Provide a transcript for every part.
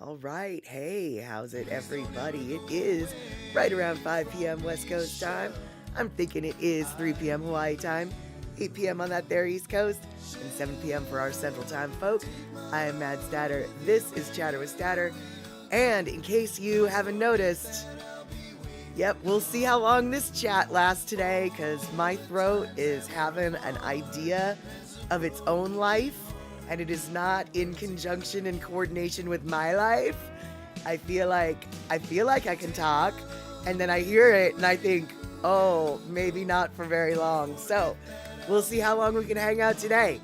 All right. Hey, how's it, everybody? It is right around 5 p.m. West Coast time. I'm thinking it is 3 p.m. Hawaii time, 8 p.m. on that there East Coast, and 7 p.m. for our Central Time folk. I am Mad Statter. This is Chatter with Statter. And in case you haven't noticed, yep, we'll see how long this chat lasts today because my throat is having an idea of its own life and it is not in conjunction and coordination with my life. I feel like I can talk, and then I hear it and I think, oh, maybe not for very long. So we'll see how long we can hang out today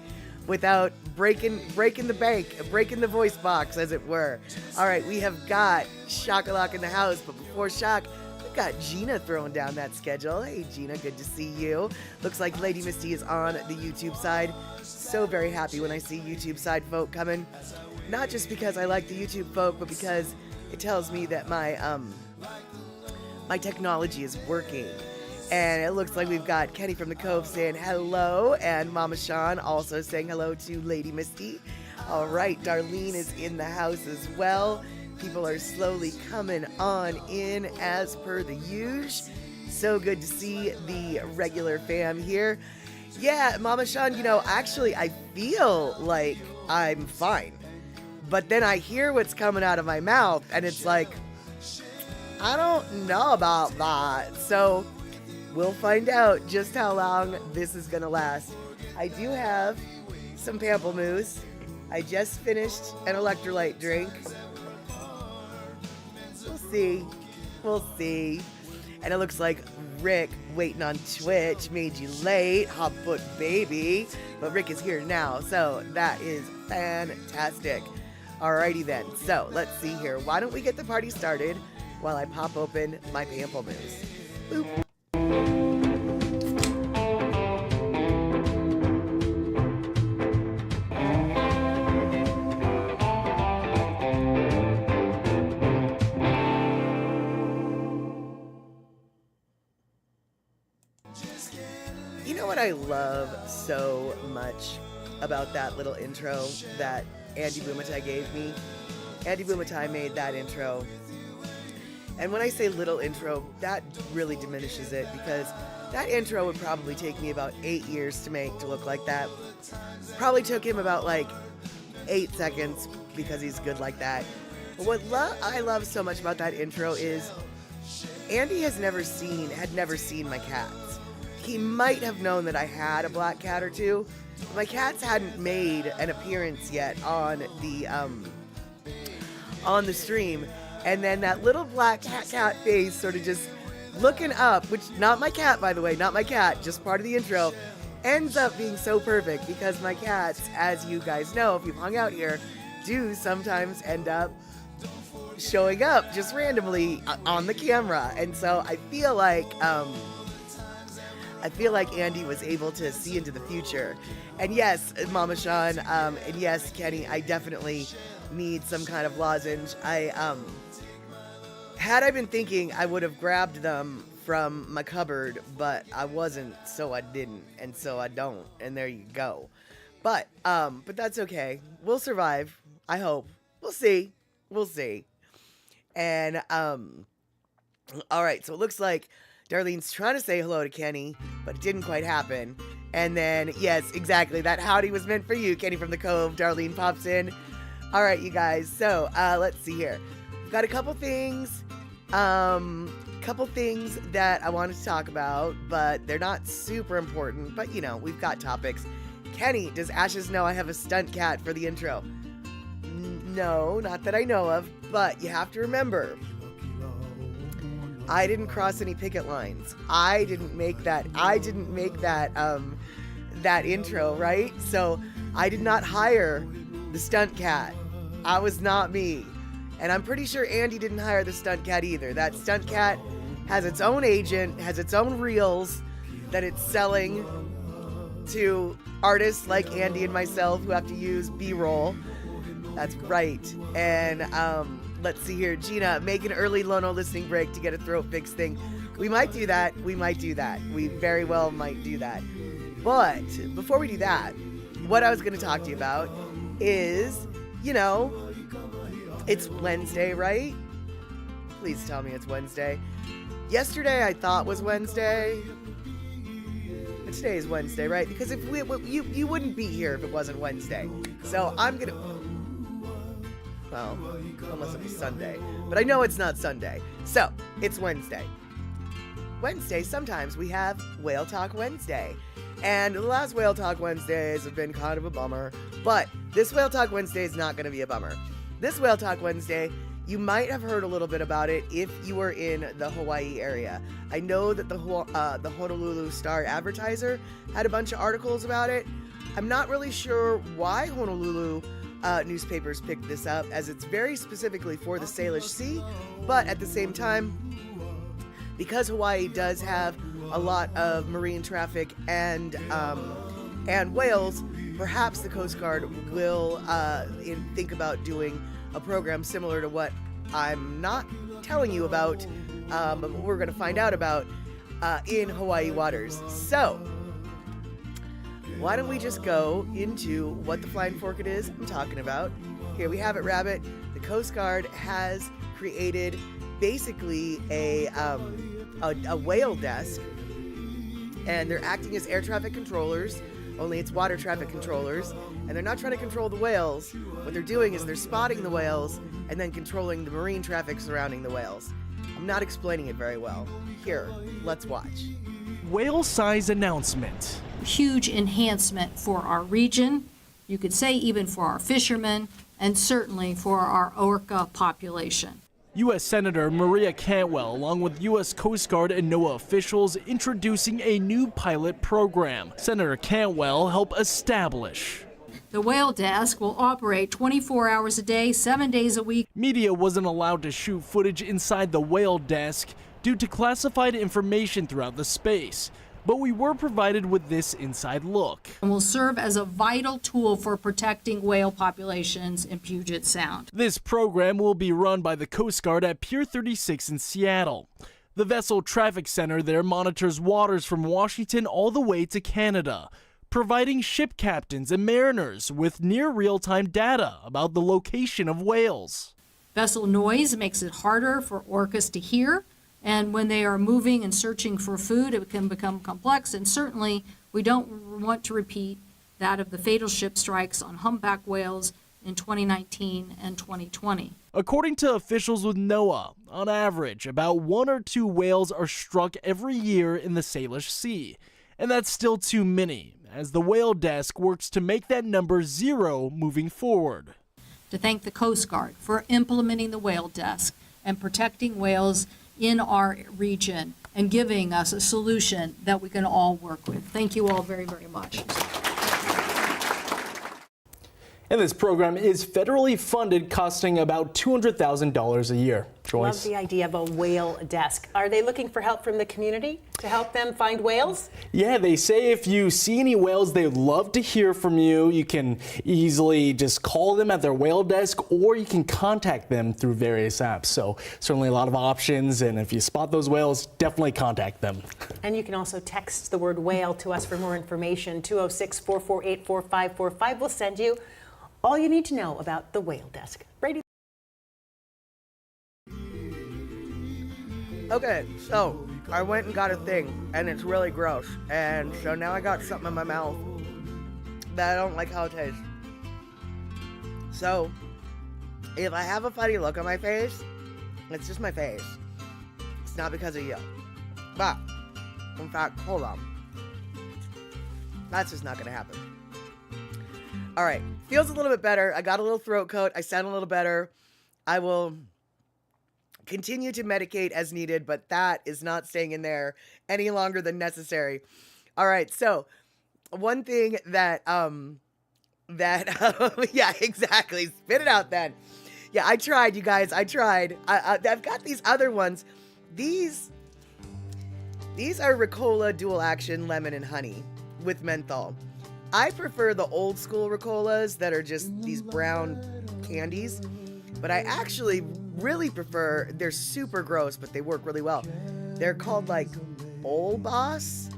without breaking the bank, breaking the voice box, as it were. All right, we have got Shock-a-Lock in the house, but before Shock, we've got Gina throwing down that schedule. Hey, Gina, good to see you. Looks like Lady Misty is on the YouTube side. So very happy when I see YouTube side folk coming. Not just because I like the YouTube folk, but because it tells me that my technology is working. And it looks like we've got Kenny from the Cove saying hello, and Mama Sean also saying hello to Lady Misty. All right, Darlene is in the house as well. People are slowly coming on in as per the usual. So good to see the regular fam here. Yeah, Mama Sean, actually I feel like I'm fine. But then I hear what's coming out of my mouth and it's like, I don't know about that. So we'll find out just how long this is going to last. I do have some pamplemousse. I just finished an electrolyte drink. We'll see. And it looks like Rick, waiting on Twitch, made you late. Hotfoot baby. But Rick is here now, so that is fantastic. Alrighty then. So let's see here. Why don't we get the party started while I pop open my pamplemousse? Boop. You know what I love so much about that little intro that Andy Bumatai gave me? Andy Bumatai made that intro. And when I say little intro, that really diminishes it because that intro would probably take me about 8 years to make to look like that. Probably took him about 8 seconds because he's good like that. But what I love so much about that intro is Andy had never seen my cats. He might have known that I had a black cat or two. But my cats hadn't made an appearance yet on the stream. And then that little black cat face sort of just looking up, which not my cat, by the way, not my cat, just part of the intro, ends up being so perfect because my cats, as you guys know, if you've hung out here, do sometimes end up showing up just randomly on the camera. And so I feel like Andy was able to see into the future. And yes, Mama Sean, and yes, Kenny, I definitely need some kind of lozenge. Had I been thinking, I would have grabbed them from my cupboard, but I wasn't, so I didn't, and so I don't, and there you go. But that's okay. We'll survive, I hope. We'll see. And, all right, so it looks like Darlene's trying to say hello to Kenny, but it didn't quite happen. And then, yes, exactly, that howdy was meant for you, Kenny from the Cove. Darlene pops in. All right, you guys, so let's see here. We've got a couple things that I wanted to talk about, but they're not super important. But, we've got topics. Kenny, does Ashes know I have a stunt cat for the intro? No, not that I know of, but you have to remember, I didn't cross any picket lines. I didn't make that intro, right? So I did not hire the stunt cat. I was not me. And I'm pretty sure Andy didn't hire the stunt cat either. That stunt cat has its own agent, has its own reels that it's selling to artists like Andy and myself who have to use B-roll. That's right. And let's see here. Gina, make an early Lono listening break to get a throat fix thing. We might do that. We very well might do that. But before we do that, what I was going to talk to you about is, It's Wednesday, right? Please tell me it's Wednesday. Yesterday I thought was Wednesday. But today is Wednesday, right? Because if you wouldn't be here if it wasn't Wednesday. So I'm gonna, well, unless it was Sunday. But I know it's not Sunday. So it's Wednesday. Wednesday, sometimes we have Whale Talk Wednesday. And the last Whale Talk Wednesdays have been kind of a bummer. But this Whale Talk Wednesday is not going to be a bummer. This Whale Talk Wednesday, you might have heard a little bit about it if you were in the Hawaii area. I know that the Honolulu Star Advertiser had a bunch of articles about it. I'm not really sure why Honolulu newspapers picked this up, as it's very specifically for the Salish Sea. But at the same time, because Hawaii does have a lot of marine traffic and whales, perhaps the Coast Guard will think about doing a program similar to what I'm not telling you about, but what we're going to find out about in Hawaii waters. So, why don't we just go into what the Flying Forked is I'm talking about. Here we have it, Rabbit. The Coast Guard has created basically a whale desk, and they're acting as air traffic controllers, only it's water traffic controllers, and they're not trying to control the whales. What they're doing is they're spotting the whales and then controlling the marine traffic surrounding the whales. I'm not explaining it very well. Here, let's watch. Whale size announcement. Huge enhancement for our region, you could say even for our fishermen, and certainly for our orca population. U.S. Senator Maria Cantwell, along with U.S. Coast Guard and NOAA officials, introducing a new pilot program. Senator Cantwell helped establish. The whale desk will operate 24 hours a day, 7 days a week. Media wasn't allowed to shoot footage inside the whale desk due to classified information throughout the space. But we were provided with this inside look. And will serve as a vital tool for protecting whale populations in Puget Sound. This program will be run by the Coast Guard at Pier 36 in Seattle. The Vessel Traffic Center there monitors waters from Washington all the way to Canada, providing ship captains and mariners with near real-time data about the location of whales. Vessel noise makes it harder for orcas to hear. And when they are moving and searching for food, it can become complex. And certainly, we don't want to repeat that of the fatal ship strikes on humpback whales in 2019 and 2020. According to officials with NOAA, on average, about 1 or 2 whales are struck every year in the Salish Sea. And that's still too many, as the whale desk works to make that number 0 moving forward. To thank the Coast Guard for implementing the whale desk and protecting whales in our region and giving us a solution that we can all work with. Thank you all very, very much. And this program is federally funded, costing about $200,000 a year. Joyce? Love the idea of a whale desk. Are they looking for help from the community to help them find whales? Yeah, they say if you see any whales, they'd love to hear from you. You can easily just call them at their whale desk, or you can contact them through various apps. So certainly a lot of options, and if you spot those whales, definitely contact them. And you can also text the word whale to us for more information. 206-448-4545 will send you all you need to know about the whale desk. Brady. Okay, so I went and got a thing, and it's really gross. And so now I got something in my mouth that I don't like how it tastes. So, if I have a funny look on my face, it's just my face. It's not because of you. But, in fact, hold on. That's just not gonna happen. All right, feels a little bit better. I got a little throat coat. I sound a little better. I will continue to medicate as needed, but that is not staying in there any longer than necessary. All right, so one thing that, yeah, exactly. Spit it out then. Yeah, I tried, you guys. I tried. I've got these other ones. These are Ricola Dual Action Lemon and Honey with menthol. I prefer the old school Ricolas that are just these brown candies, but I actually really prefer, they're super gross, but they work really well. They're called like Bowl Boss,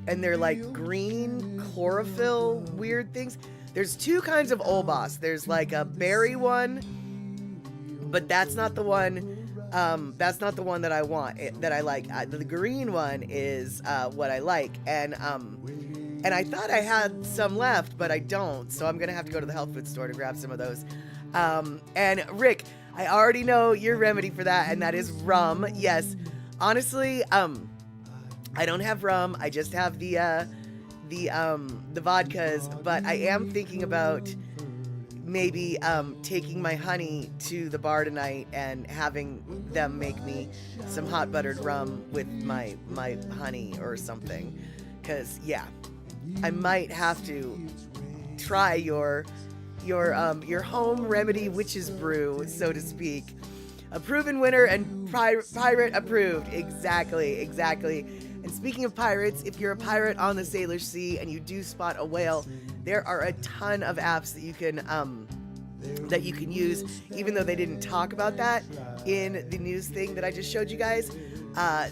and they're like green chlorophyll weird things. There's two kinds of Old Boss. There's like a berry one, but that's not the one. That's not the one that I want. That I like. The green one is what I like, and I thought I had some left, but I don't. So I'm gonna have to go to the health food store to grab some of those. And Rick, I already know your remedy for that, and that is rum. Yes, honestly, I don't have rum. I just have the vodkas, but I am thinking about maybe taking my honey to the bar tonight and having them make me some hot buttered rum with my honey or something. Cause yeah, I might have to try your home remedy witch's brew, so to speak. A proven winner and pirate approved. Exactly. And speaking of pirates, if you're a pirate on the Salish Sea and you do spot a whale, there are a ton of apps that you can use, even though they didn't talk about that in the news thing that I just showed you guys.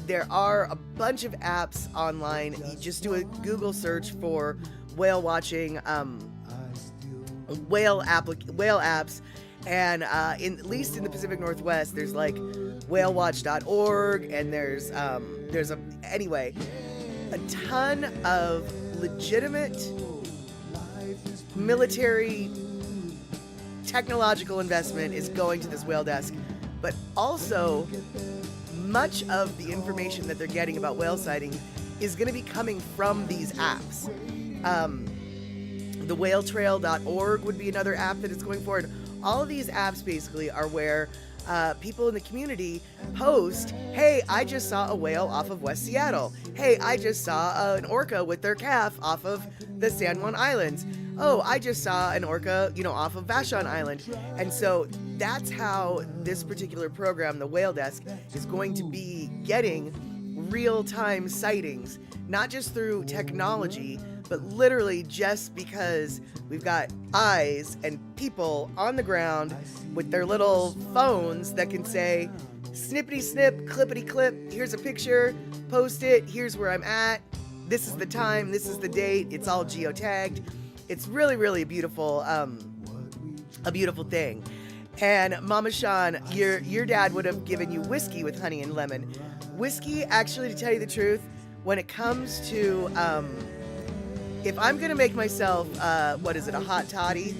There are a bunch of apps online. You just do a Google search for whale watching, whale apps, and at least in the Pacific Northwest, there's like whalewatch.org, and there's a ton of legitimate military technological investment is going to this whale desk, but also much of the information that they're getting about whale sighting is going to be coming from these apps. The whaletrail.org would be another app that is going forward. All of these apps basically are where people in the community post, hey, I just saw a whale off of West Seattle. Hey, I just saw an orca with their calf off of the San Juan Islands. Oh, I just saw an orca, off of Vashon Island. And so that's how this particular program, the Whale Desk, is going to be getting real-time sightings, not just through technology, but literally just because we've got eyes and people on the ground with their little phones that can say, snippity snip, clippity clip, here's a picture, post it, here's where I'm at, this is the time, this is the date, it's all geotagged. It's really, really a beautiful thing. And Mama Sean, your dad would have given you whiskey with honey and lemon. Whiskey, actually, to tell you the truth, when it comes to, if I'm gonna make myself, a hot toddy?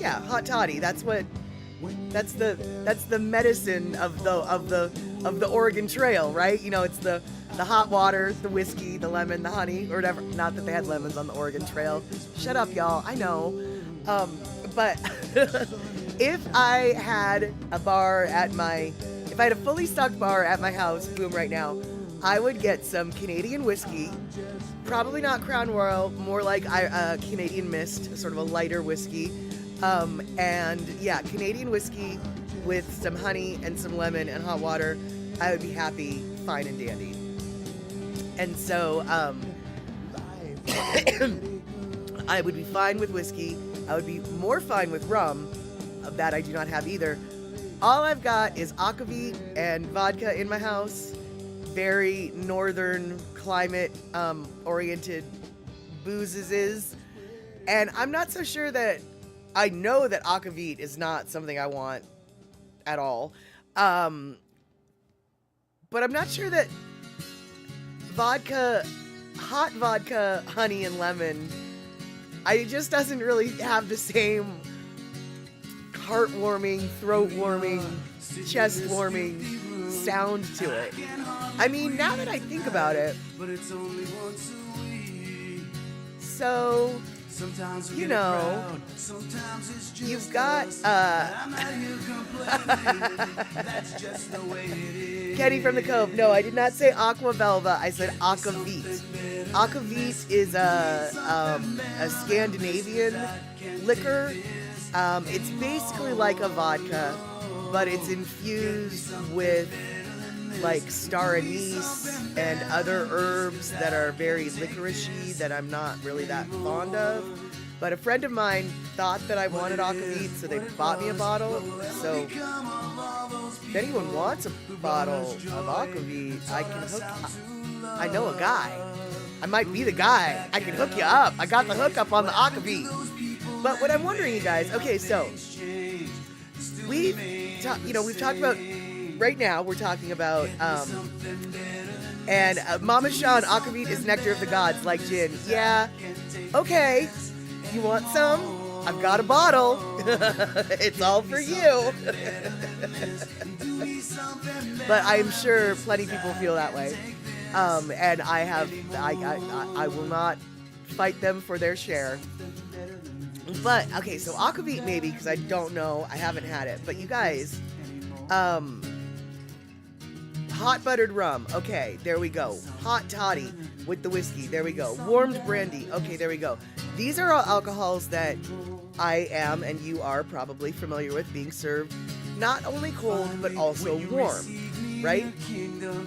Hot toddy. That's the medicine of the Oregon Trail, right? It's the hot water, the whiskey, the lemon, the honey, or whatever. If they had lemons on the Oregon Trail. Shut up, y'all. I know. But if I had a fully stocked bar at my house, boom, right now, I would get some Canadian whiskey, probably not Crown Royal, more like Canadian Mist, sort of a lighter whiskey. Canadian whiskey with some honey and some lemon and hot water. I would be happy, fine and dandy. And so, I would be fine with whiskey. I would be more fine with rum. That I do not have either. All I've got is aquavit and vodka in my house. Very northern climate oriented boozes. And I'm not so sure that I know that aquavit is not something I want at all. But I'm not sure that hot vodka, honey and lemon, it just doesn't really have the same heart-warming, throat-warming, chest-warming sound to it. I mean, now that I think about it, so, you've got, Kenny from the Cove. No, I did not say Aqua Velva. I said Aquavit. Aquavit is a Scandinavian liquor. It's basically like a vodka, but it's infused with like star anise and other herbs that are very licoricey that I'm not really that fond of. But a friend of mine thought that I wanted aquavit, so they bought me a bottle. So if anyone wants a bottle of aquavit, I can hook you. I know a guy. I might be the guy. I can hook you up. I got the hookup on the aquavit. But what I'm wondering, you guys, okay, so we've talked about, right now we're talking about, and Mama Sean, aquavit is nectar of the gods, like gin. Yeah, okay, you want some? I've got a bottle. It's all for you. But I'm sure plenty of people feel that way. And I will not fight them for their share. But, okay, so aquavit maybe, because I don't know. I haven't had it. But you guys, hot buttered rum. Okay, there we go. Hot toddy with the whiskey. There we go. Warmed brandy. Okay, there we go. These are all alcohols that I am and you are probably familiar with being served not only cold but also warm, right?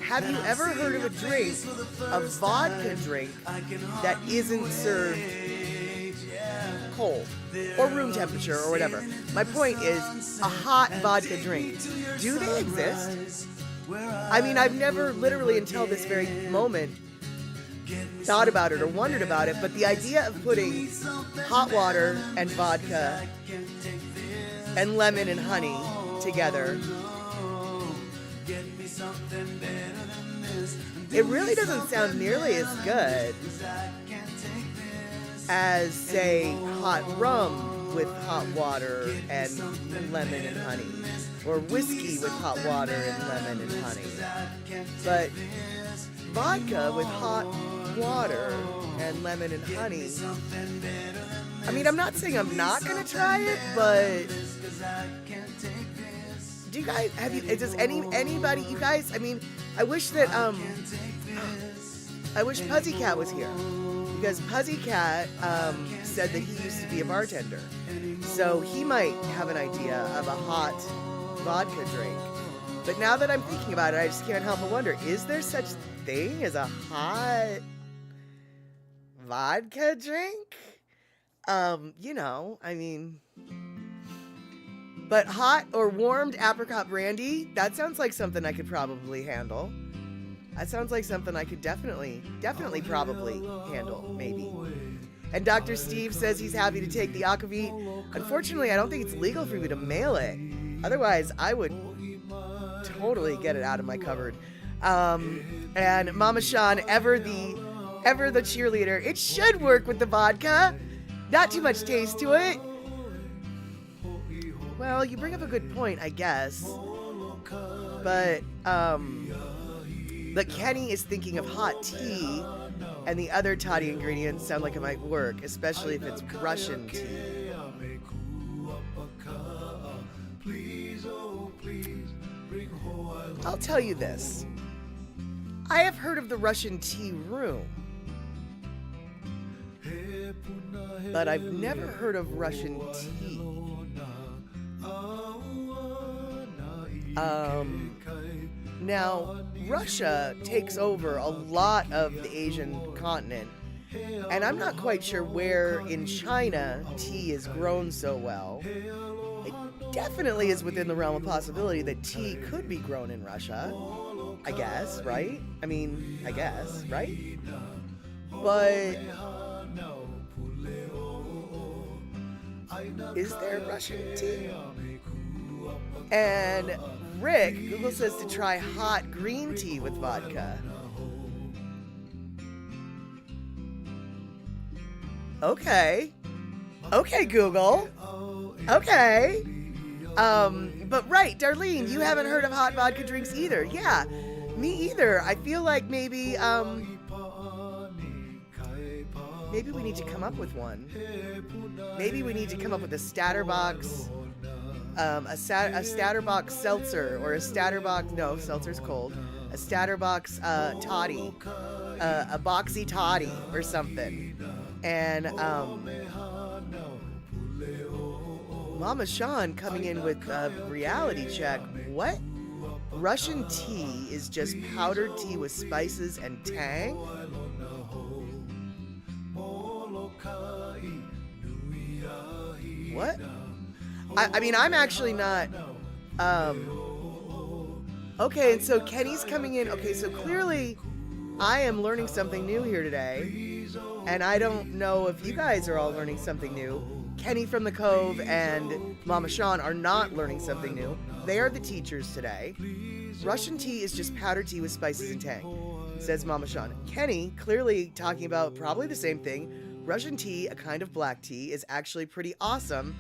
Have you ever heard of a drink, a vodka drink, that isn't served cold or room temperature or whatever? My point is, a hot vodka drink. Do they exist? I mean, I've never literally until this very moment thought about it or wondered about it, but the idea of putting hot water and vodka and lemon and honey together, it really doesn't sound nearly as good as, say, hot rum with hot water and lemon and honey, or whiskey with hot water and lemon and honey. But vodka with hot water and lemon and honey, I mean, I'm not saying I'm not gonna try it, but do you guys, does anybody, you guys, I mean, I wish that, I wish Puzzycat was here, because Puzzycat said that he used to be a bartender, so he might have an idea of a hot vodka drink. But now that I'm thinking about it, I just can't help but wonder, is there such thing as a hot vodka drink? You know, I mean, but hot or warmed apricot brandy, that sounds like something I could probably handle. That sounds like something I could definitely probably handle, maybe. And Dr. Steve says he's happy to take the aquavit. Unfortunately, I don't think it's legal for me to mail it. Otherwise, I would totally get it out of my cupboard. And Mama Sean, ever the cheerleader. It should work with the vodka. Not too much taste to it. Well, you bring up a good point, I guess. But Kenny is thinking of hot tea, and the other toddy ingredients sound like it might work, especially if it's Russian tea. I'll tell you this. I have heard of the Russian tea room, but I've never heard of Russian tea. Now, Russia takes over a lot of the Asian continent, and I'm not quite sure where in China tea is grown so well. It definitely is within the realm of possibility that tea could be grown in Russia, I guess, right? I mean, I guess, right? But is there Russian tea? And Rick, Google says to try hot green tea with vodka. Okay. Okay, Google. Okay. But right, Darlene, you haven't heard of hot vodka drinks either. Yeah, me either. I feel like maybe we need to come up with one. Maybe we need to come up with a Statterbox, a Statterbox seltzer, or a Statterbox, no, seltzer's cold, a Statterbox toddy, a boxy toddy or something. And Mama Sean coming in with a reality check. What? Russian tea is just powdered tea with spices and tang? What? I mean, I'm actually not, okay, and so Kenny's coming in. Okay, so clearly I am learning something new here today. And I don't know if you guys are all learning something new. Kenny from the Cove and Mama Sean are not learning something new. They are the teachers today. Russian tea is just powdered tea with spices and tang, says Mama Sean. Kenny, clearly talking about probably the same thing. Russian tea, a kind of black tea, is actually pretty awesome.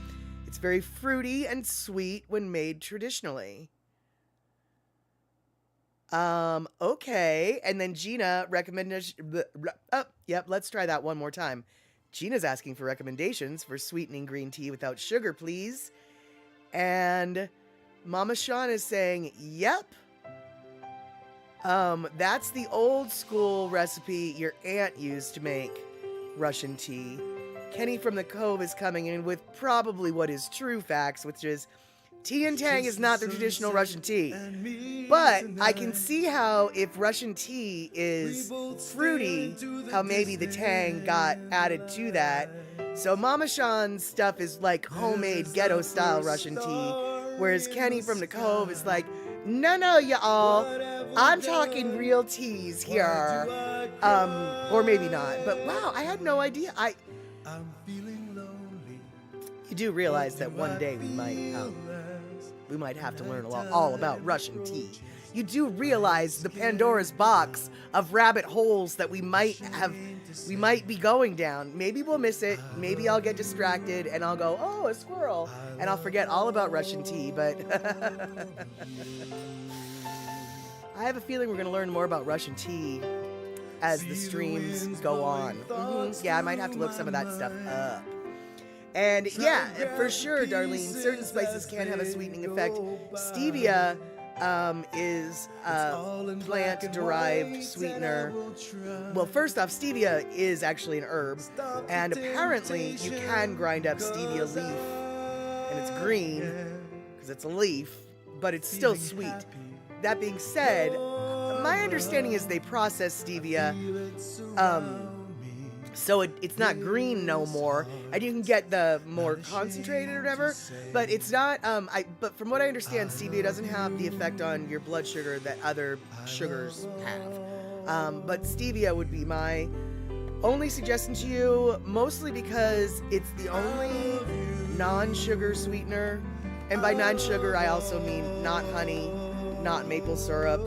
It's very fruity and sweet when made traditionally. Okay. And then Gina recommended, let's try that one more time. Gina's asking for recommendations for sweetening green tea without sugar, please. And Mama Sean is saying, yep. That's the old school recipe your aunt used to make Russian tea. Kenny from the Cove is coming in with probably what is true facts, which is tea and tang is not the traditional Russian tea. But I can see how if Russian tea is fruity, how maybe the tang got added to that. So Mama Sean's stuff is like homemade ghetto style Russian tea, whereas Kenny from the Cove is like, no, y'all, I'm talking real teas here. Or maybe not. But wow, I had no idea. You do realize that one day we might have to learn all about Russian tea. You do realize the Pandora's box of rabbit holes that we might be going down. Maybe we'll miss it. Maybe I'll get distracted and I'll go, oh, a squirrel. And I'll forget all about Russian tea, but I have a feeling we're going to learn more about Russian tea as the streams go on. Yeah, I might have to look some of that stuff up. And yeah, for sure, Darlene, certain spices can have a sweetening effect. Stevia is a plant-derived sweetener. Well, first off, stevia is actually an herb, and apparently you can grind up stevia leaf, and it's green because it's a leaf, but it's still sweet. That being said, my understanding is they process stevia, so it's not green no more, and you can get the more concentrated or whatever, but it's not, but from what I understand, stevia doesn't have the effect on your blood sugar that other sugars have. But stevia would be my only suggestion to you, mostly because it's the only non-sugar sweetener, and by non-sugar I also mean not honey, not maple syrup,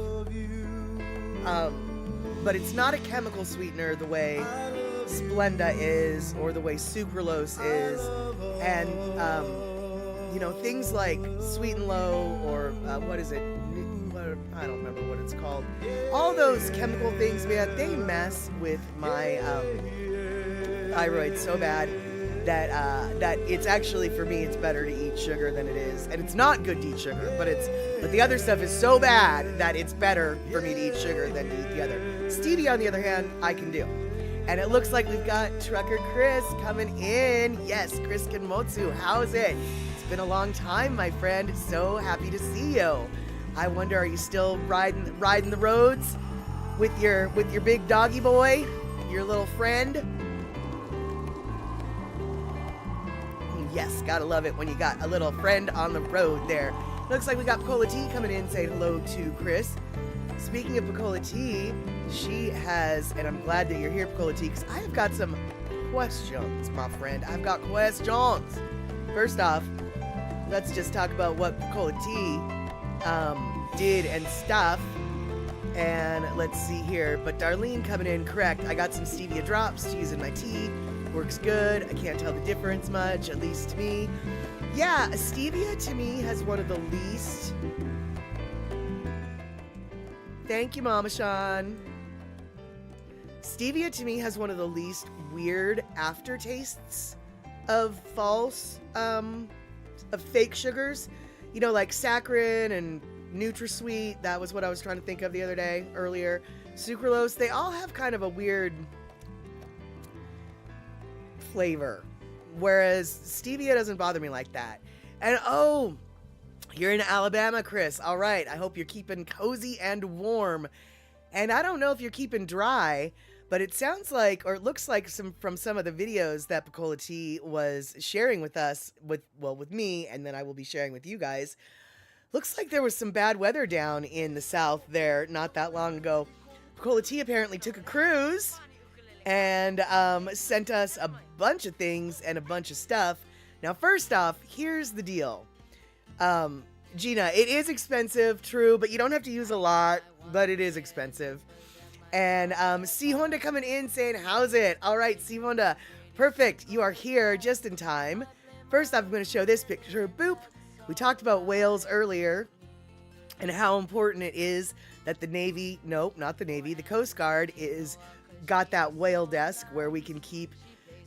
but it's not a chemical sweetener the way Splenda is or the way sucralose is, and things like Sweet and Low or what is it? I don't remember what it's called. All those chemical things, man, they mess with my thyroid so bad that it's actually, for me, it's better to eat sugar than it is, and it's not good to eat sugar, but the other stuff is so bad that it's better for me to eat sugar than to eat the other. Stevia, on the other hand, I can do. And it looks like we've got Trucker Chris coming in. Yes, Chris Kenmotsu, how's it? It's been a long time, my friend. So happy to see you. I wonder, are you still riding the roads with your big doggy boy, your little friend? Yes, gotta love it when you got a little friend on the road there. Looks like we got Pacola T coming in saying hello to Chris. Speaking of Pacola T, she has, and I'm glad that you're here, Pacola T, because I have got some questions, my friend. I've got questions. First off, let's just talk about what Pacola T did and stuff. And let's see here. But Darlene coming in, correct. I got some stevia drops to use in my tea. Works good. I can't tell the difference much, at least to me. Yeah, stevia to me has one of the least... Thank you, Mama Sean. Stevia to me has one of the least weird aftertastes of fake sugars. You know, like saccharin and NutraSweet. That was what I was trying to think of the other day, earlier. Sucralose, they all have kind of a weird flavor. Whereas stevia doesn't bother me like that. And oh, you're in Alabama, Chris. All right. I hope you're keeping cozy and warm. And I don't know if you're keeping dry, but it sounds like, or it looks like from some of the videos that Pacola T was sharing with us, with me, and then I will be sharing with you guys. Looks like there was some bad weather down in the South there not that long ago. Pacola T apparently took a cruise and sent us a bunch of things and a bunch of stuff. Now, first off, here's the deal. Gina, it is expensive, true, but you don't have to use a lot, but it is expensive. And C Honda coming in saying, how's it? All right, C Honda, perfect. You are here just in time. First off, I'm going to show this picture. Boop. We talked about whales earlier and how important it is that the Navy, nope, not the Navy, the Coast Guard got that whale desk where we can keep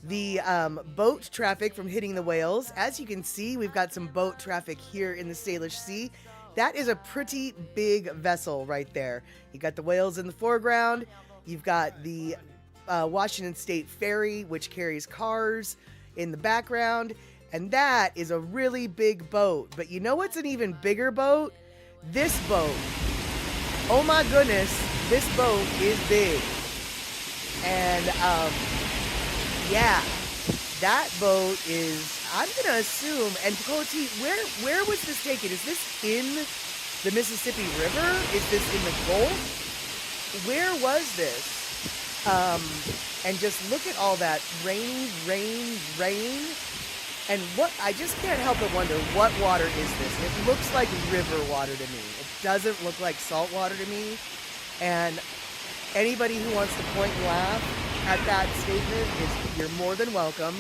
the boat traffic from hitting the whales. As you can see, we've got some boat traffic here in the Salish Sea. That is a pretty big vessel right there. You got the whales in the foreground. You've got the Washington State Ferry, which carries cars in the background. And that is a really big boat. But you know what's an even bigger boat? This boat. Oh my goodness, this boat is big. And yeah, that boat is, I'm going to assume, and Dakota T, where was this taken? Is this in the Mississippi River? Is this in the Gulf? Where was this? And just look at all that rain. And what, I just can't help but wonder, what water is this? It looks like river water to me. It doesn't look like salt water to me. And anybody who wants to point and laugh at that statement you're more than welcome.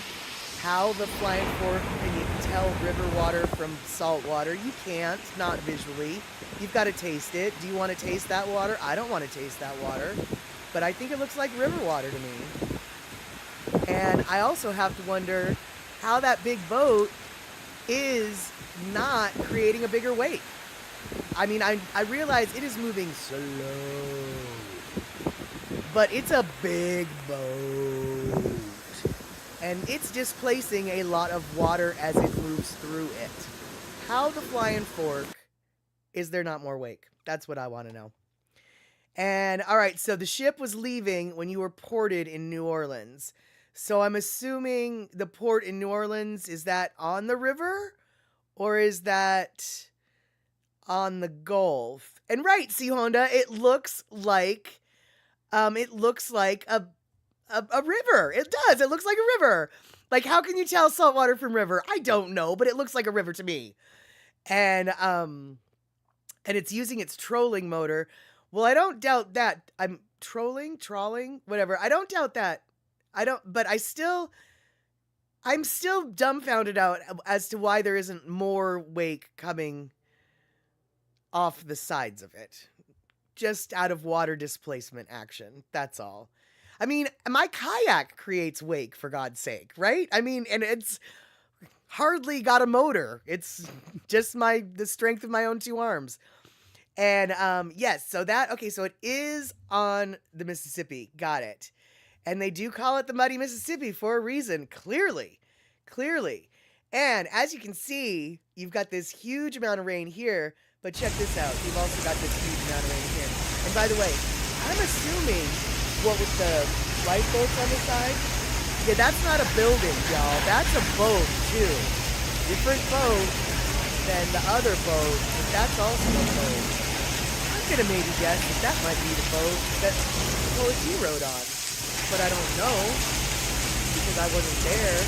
How the Flying Fork can you tell river water from salt water? You can't, not visually. You've got to taste it. Do you want to taste that water? I don't want to taste that water, but I think it looks like river water to me. And I also have to wonder how that big boat is not creating a bigger wake. I mean, I realize it is moving slow, but it's a big boat. And it's displacing a lot of water as it moves through it. How the Flying Fork is there not more wake? That's what I want to know. And all right, so the ship was leaving when you were ported in New Orleans. So I'm assuming the port in New Orleans, is that on the river? Or is that on the Gulf? And right, C Honda, it looks like a river. It does. It looks like a river. Like, how can you tell saltwater from river? I don't know, but it looks like a river to me. And it's using its trolling motor. Well, I don't doubt that. I'm trawling, whatever. I don't doubt that. But I'm still dumbfounded out as to why there isn't more wake coming off the sides of it. Just out of water displacement action. That's all. I mean, my kayak creates wake, for God's sake, right? I mean, and it's hardly got a motor. It's just the strength of my own two arms. And yes, so it is on the Mississippi. Got it. And they do call it the Muddy Mississippi for a reason, clearly. And as you can see, you've got this huge amount of rain here, but check this out. You've also got this huge amount of rain here. And by the way, I'm assuming what with the lifeboats on the side, yeah, that's not a building, y'all. That's a boat, too. Different boat than the other boat, but that's also a boat. I'm gonna maybe guess that might be the boat that Poet rode on. But I don't know, because I wasn't there.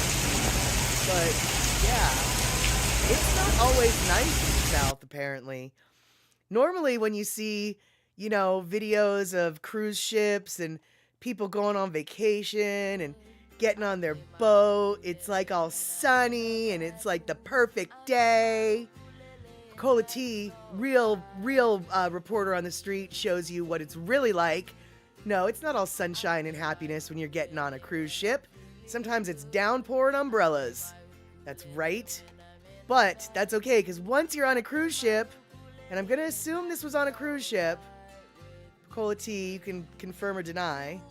But, yeah, it's not always nice in the South, apparently. Normally, when you see, videos of cruise ships and people going on vacation and getting on their boat, it's like all sunny and it's like the perfect day. Cola T, real reporter on the street, shows you what it's really like. No, it's not all sunshine and happiness when you're getting on a cruise ship. Sometimes it's downpouring umbrellas. That's right. But that's okay, because once you're on a cruise ship, and I'm going to assume this was on a cruise ship, Cola T, you can confirm or deny,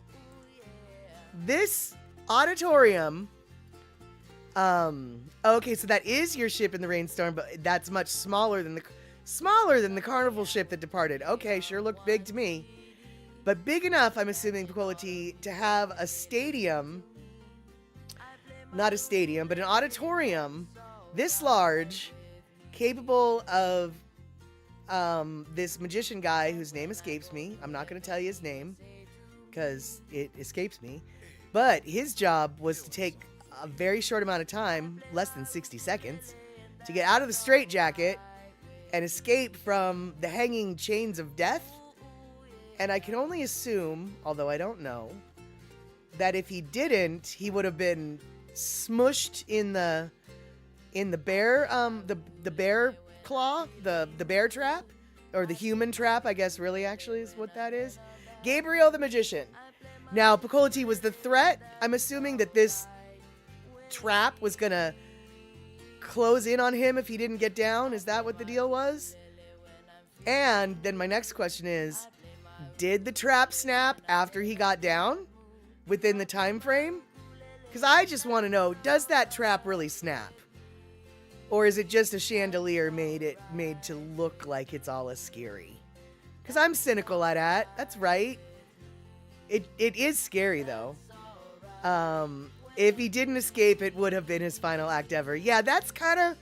this auditorium, okay, so that is your ship in the rainstorm, but that's much smaller than the Carnival ship that departed. Okay, sure looked big to me. But big enough, I'm assuming, Cola T, to have a stadium, not a stadium, but an auditorium this large, capable of this magician guy whose name escapes me. I'm not going to tell you his name because it escapes me. But his job was to take a very short amount of time, less than 60 seconds, to get out of the straitjacket and escape from the hanging chains of death. And I can only assume, although I don't know, that if he didn't, he would have been smushed in the bear the bear claw, the bear trap, or the human trap, I guess really actually is what that is. Gabriel the magician. Now, Pecola T was the threat. I'm assuming that this trap was gonna close in on him if he didn't get down. Is that what the deal was? And then my next question is, did the trap snap after he got down within the time frame? Because I just want to know, does that trap really snap? Or is it just a chandelier made to look like it's all as scary? Because I'm cynical at that. That's right. It is scary, though. If he didn't escape, it would have been his final act ever. Yeah, that's kind of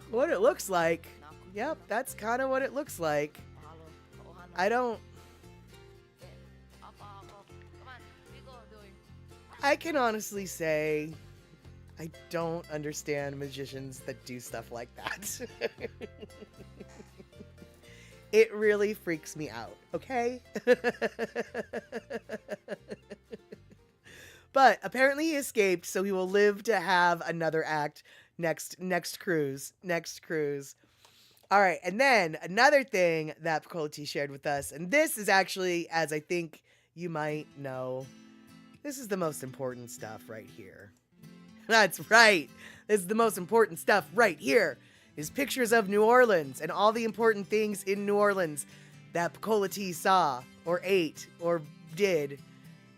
what it looks like. Yep, that's kind of what it looks like. I can honestly say I don't understand magicians that do stuff like that. It really freaks me out, okay? But apparently he escaped, so he will live to have another act next cruise. All right, and then another thing that Pecola T shared with us, and this is actually, as I think you might know, this is the most important stuff right here. That's right. This is the most important stuff right here. Is pictures of New Orleans and all the important things in New Orleans that Pecola T saw or ate or did.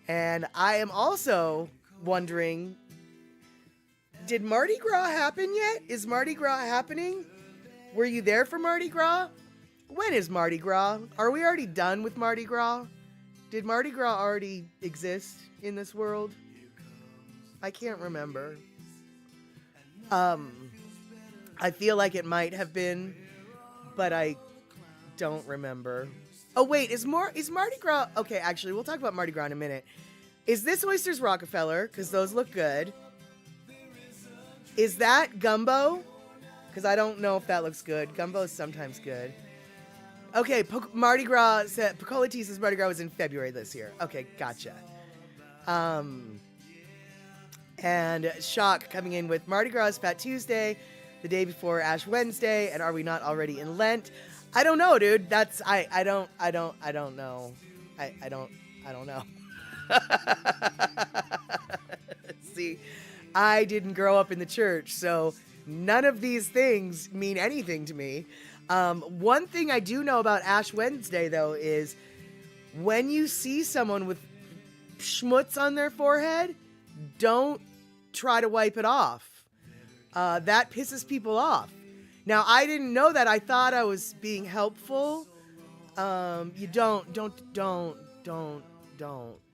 And I am also wondering, did Mardi Gras happen yet? Is Mardi Gras happening? Were you there for Mardi Gras? When is Mardi Gras? Are we already done with Mardi Gras? Did Mardi Gras already exist in this world? I can't remember. I feel like it might have been, but I don't remember. Oh wait, is Mardi Gras? Okay, actually, we'll talk about Mardi Gras in a minute. Is this Oysters Rockefeller? Because those look good. Is that Gumbo? Because I don't know if that looks good. Gumbo is sometimes good. Okay, Mardi Gras said Pecola T says Mardi Gras was in February this year. Okay, gotcha. And Shock coming in with Mardi Gras Fat Tuesday, the day before Ash Wednesday, and are we not already in Lent? I don't know, dude. That's I don't know. I don't know. See, I didn't grow up in the church, so none of these things mean anything to me. One thing I do know about Ash Wednesday, though, is when you see someone with schmutz on their forehead, don't try to wipe it off. That pisses people off. Now, I didn't know that. I thought I was being helpful. You don't do that. Don't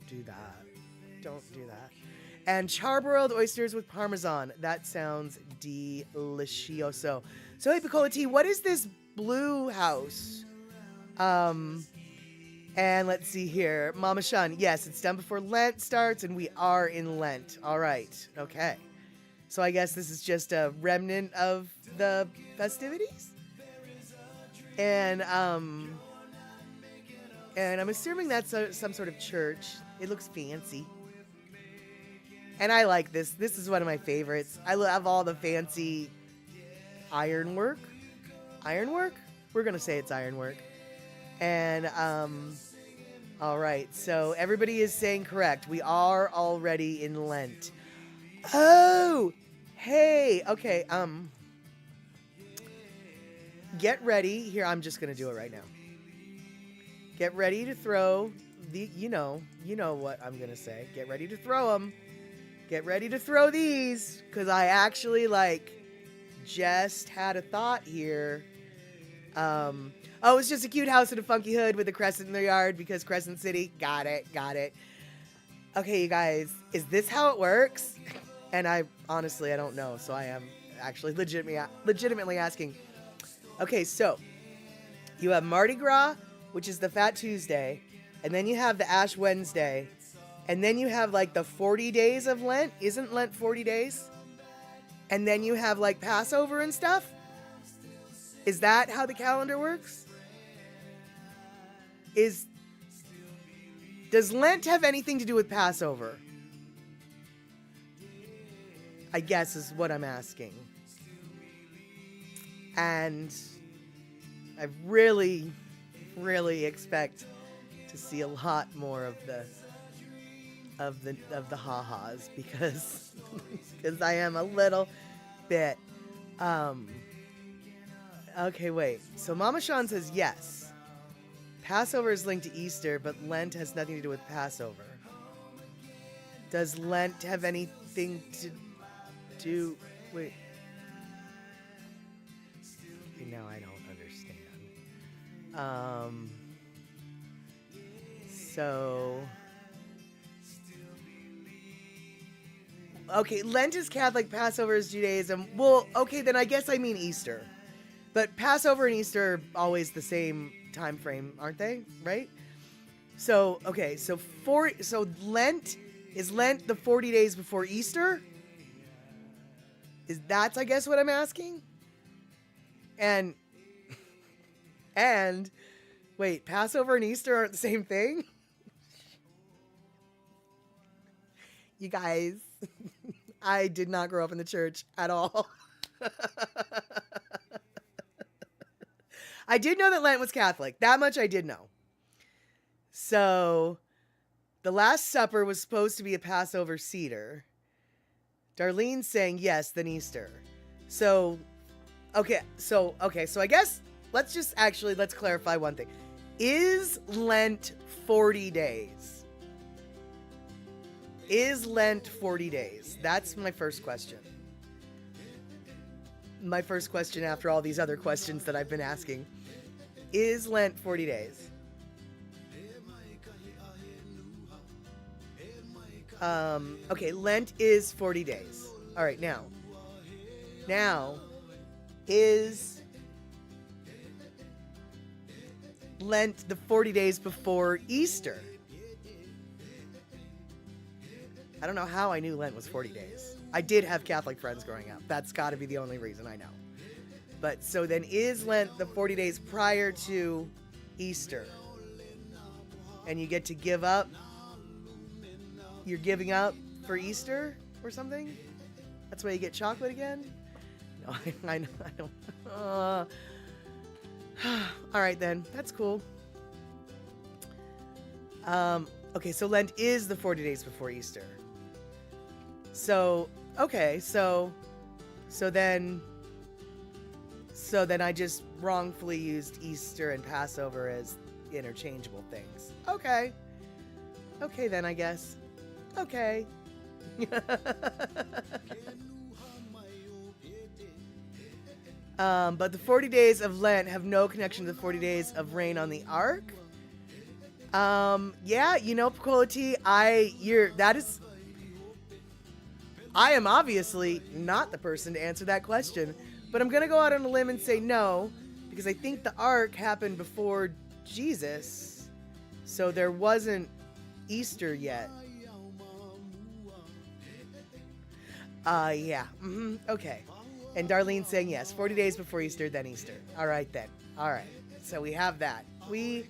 do that. And charbroiled oysters with Parmesan. That sounds delicioso. So, hey, Pecola T, what is this blue house? And let's see here. Mama Shun, yes, it's done before Lent starts, and we are in Lent. All right. Okay. So I guess this is just a remnant of the festivities? And I'm assuming that's some sort of church. It looks fancy. And I like this. This is one of my favorites. I love all the fancy ironwork. Ironwork? We're going to say it's ironwork. And, all right. So everybody is saying correct. We are already in Lent. Oh, hey. Okay. Get ready. Here, I'm just going to do it right now. Get ready to throw the, you know what I'm going to say. Get ready to throw them. Get ready to throw these, because I actually, just had a thought here. Oh, it's just a cute house in a funky hood with a crescent in their yard because Crescent City. Got it. Okay, you guys, is this how it works? And I don't know, so I am actually legitimately asking. Okay, so you have Mardi Gras, which is the Fat Tuesday, and then you have the Ash Wednesday, And then you have like the 40 days of Lent. Isn't Lent 40 days? And then you have like Passover and stuff? Is that how the calendar works? Does Lent have anything to do with Passover? I guess is what I'm asking. And I really, really expect to see a lot more of the ha-has because I am a little bit okay, wait. So Mama Sean says yes. Passover is linked to Easter, but Lent has nothing to do with Passover. Does Lent have anything to do? Wait. Okay, now I don't understand. So. Okay, Lent is Catholic, Passover is Judaism. Well, okay, then I guess I mean Easter. But Passover and Easter are always the same time frame, aren't they? Right? So, okay, so Lent, is Lent the 40 days before Easter? That's I guess what I'm asking? And wait, Passover and Easter aren't the same thing? You guys, I did not grow up in the church at all. I did know that Lent was Catholic. That much I did know. So, the Last Supper was supposed to be a Passover Seder. Darlene's saying yes, then Easter. So I guess let's clarify one thing. Is Lent 40 days? Is Lent 40 days? That's my first question. My first question after all these other questions that I've been asking. Is Lent 40 days? Okay, Lent is 40 days. All right, now, is Lent the 40 days before Easter? I don't know how I knew Lent was 40 days. I did have Catholic friends growing up. That's got to be the only reason I know. But so then is Lent the 40 days prior to Easter? And you get to give up? You're giving up for Easter or something? That's why you get chocolate again? No, I don't. All right then, that's cool. Okay, so Lent is the 40 days before Easter. So, okay, so then I just wrongfully used Easter and Passover as interchangeable things. Okay. Okay then, I guess. Okay. But the 40 days of Lent have no connection to the 40 days of rain on the ark. Yeah, you know, Picola T, I am obviously not the person to answer that question, but I'm going to go out on a limb and say no, because I think the ark happened before Jesus, so there wasn't Easter yet. Yeah. Okay. And Darlene's saying yes, 40 days before Easter, then Easter. All right, then. All right. So we have that. And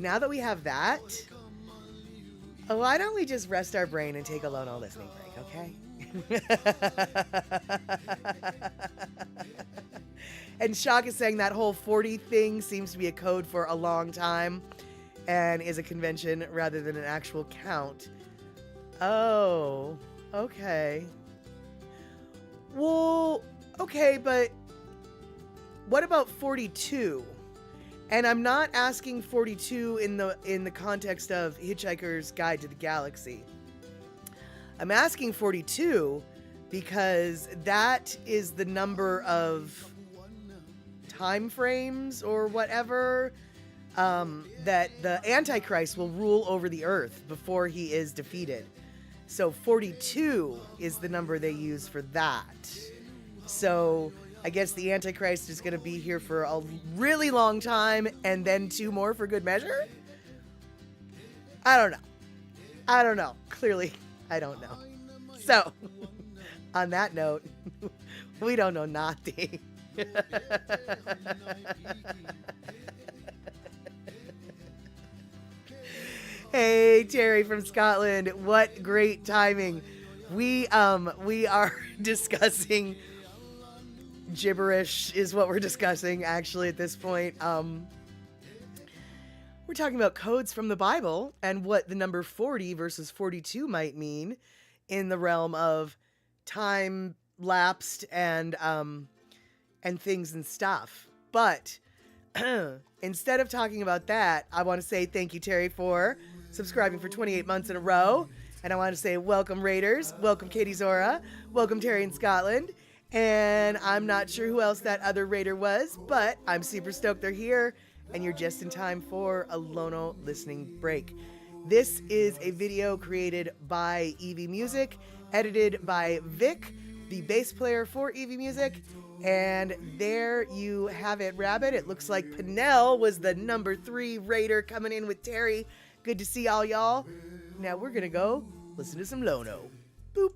now that we have that, why don't we just rest our brain and take a Lono listening break, okay? And Shock is saying that whole 40 thing seems to be a code for a long time and is a convention rather than an actual count. Oh, okay. Well, okay, but what about 42? And I'm not asking 42 in the context of Hitchhiker's Guide to the Galaxy. I'm asking 42 because that is the number of time frames or whatever that the Antichrist will rule over the earth before he is defeated. So 42 is the number they use for that. So I guess the Antichrist is going to be here for a really long time and then 2 more for good measure? I don't know. I don't know. Clearly, I don't know. So, on that note, we don't know nothing. Hey, Terry from Scotland. What great timing. We are discussing gibberish is what we're discussing actually at this point. We're talking about codes from the Bible and what the number 40 versus 42 might mean in the realm of time lapsed and things and stuff. But instead of talking about that, I want to say thank you, Terry, for subscribing for 28 months in a row. And I want to say welcome, Raiders. Welcome, Katie Zora. Welcome, Terry in Scotland. And I'm not sure who else that other Raider was, but I'm super stoked they're here. And you're just in time for a Lono listening break. This is a video created by Evie Music, edited by Vic, the bass player for Evie Music. And there you have it, Rabbit. It looks like Pinnell was the number 3 Raider coming in with Terry. Good to see all y'all. Now we're going to go listen to some Lono. Boop.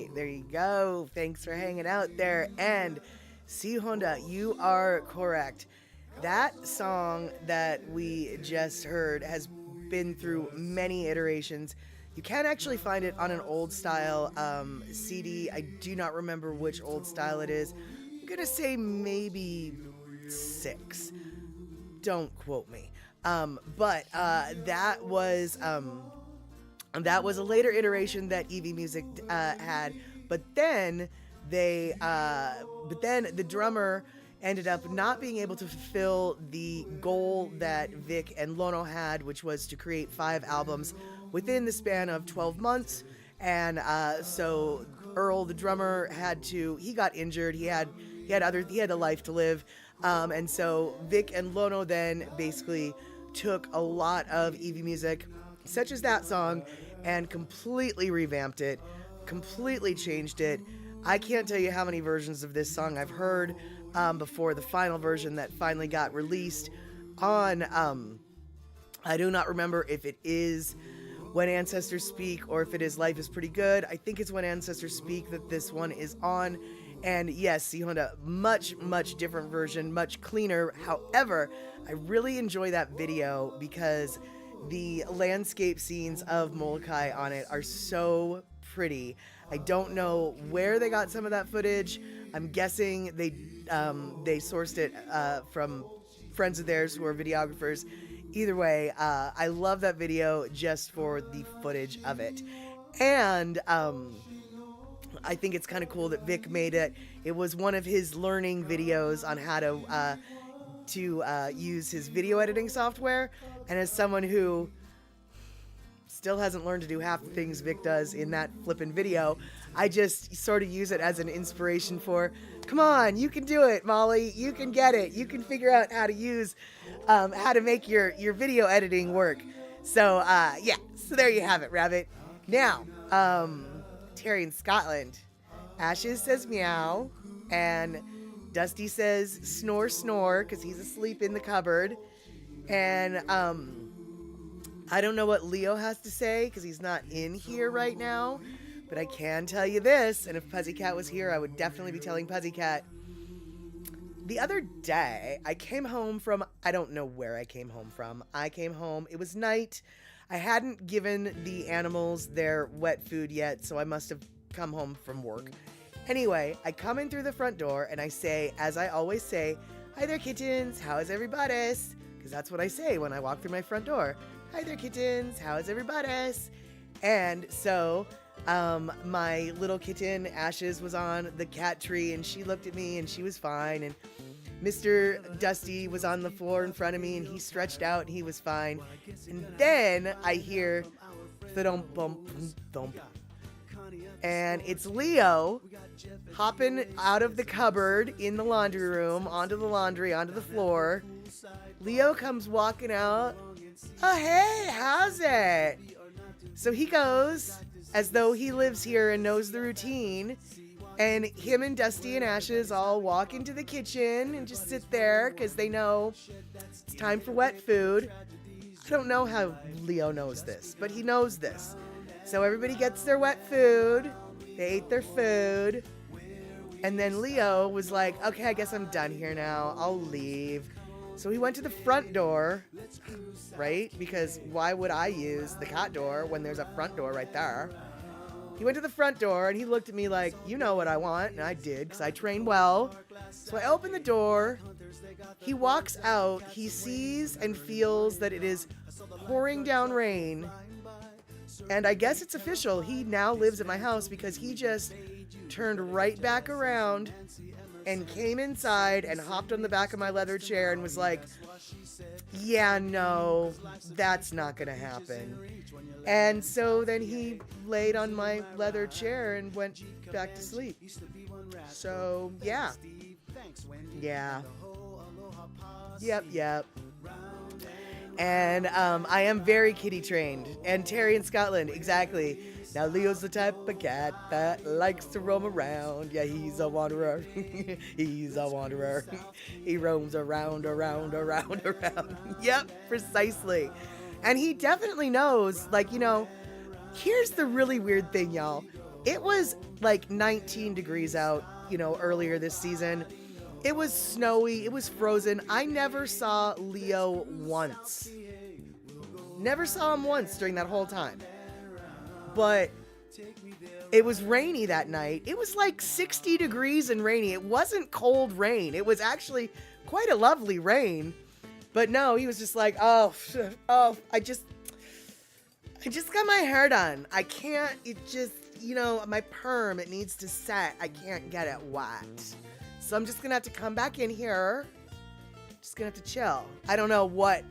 right. There you go. Thanks for hanging out there. And C Honda, you are correct. That song that we just heard has been through many iterations. You can actually find it on an old style CD. I do not remember which old style it is. I'm going to say maybe 6. Don't quote me. But that was a later iteration that EV Music had. But then the drummer ended up not being able to fulfill the goal that Vic and Lono had, which was to create 5 albums within the span of 12 months. And so Earl, the drummer, he got injured. He had a life to live. And so Vic and Lono then basically took a lot of EV Music, such as that song, and completely revamped it, completely changed it. I can't tell you how many versions of this song I've heard before the final version that finally got released on, I do not remember if it is When Ancestors Speak or if it is Life is Pretty Good. I think it's When Ancestors Speak that this one is on. And yes, C Honda, much different version, much cleaner. However, I really enjoy that video because the landscape scenes of Molokai on it are so pretty. I don't know where they got some of that footage. I'm guessing they sourced it from friends of theirs who are videographers. Either way, I love that video just for the footage of it. And I think it's kind of cool that Vic made it. It was one of his learning videos on how to use his video editing software. And as someone who still hasn't learned to do half the things Vic does in that flippin' video, I just sort of use it as an inspiration for, come on, you can do it, Molly. You can get it. You can figure out how to make your video editing work. So, yeah. So there you have it, Rabbit. Now, Terry in Scotland. Ashes says meow, and Dusty says snore, snore, because he's asleep in the cupboard. And I don't know what Leo has to say because he's not in here right now, but I can tell you this, and if Puzzycat was here, I would definitely be telling Puzzycat. The other day, I came home from, I don't know where I came home from. I came home, it was night. I hadn't given the animals their wet food yet, so I must have come home from work. Anyway, I come in through the front door and I say, as I always say, hi there kittens, how is everybody's? Because that's what I say when I walk through my front door. Hi there kittens, how is everybody's? And so my little kitten Ashes was on the cat tree and she looked at me and she was fine, and Mr. Dusty was on the floor in front of me and he stretched out and he was fine. And then I hear thump bump thump, and it's Leo hopping out of the cupboard in the laundry room onto the floor. Leo comes walking out. Oh, hey, how's it? So he goes as though he lives here and knows the routine. And him and Dusty and Ashes all walk into the kitchen and just sit there because they know it's time for wet food. I don't know how Leo knows this, but he knows this. So everybody gets their wet food. They ate their food. And then Leo was like, okay, I guess I'm done here now. I'll leave. So he went to the front door, right? Because why would I use the cat door when there's a front door right there? He went to the front door and he looked at me like, you know what I want. And I did, because I train well. So I opened the door. He walks out. He sees and feels that it is pouring down rain. And I guess it's official. He now lives at my house because he just turned right back around and came inside and hopped on the back of my leather chair and was like, yeah, no, that's not going to happen. And so then he laid on my leather chair and went back to sleep. So, yeah. Yeah. Yep. And I am very kitty trained. And Terry in Scotland, exactly. Now Leo's the type of cat that likes to roam around. Yeah, he's a wanderer. He's a wanderer. He roams around. Yep, precisely. And he definitely knows, like, you know, here's the really weird thing, y'all. It was like 19 degrees out, earlier this season. It was snowy, it was frozen. I never saw Leo once. Never saw him once during that whole time. But it was rainy that night. It was like 60 degrees and rainy. It wasn't cold rain. It was actually quite a lovely rain. But no, he was just like, oh, I just got my hair done. I can't, it just, my perm, it needs to set. I can't get it wet. So I'm just gonna have to come back in here. Just gonna have to chill. I don't know what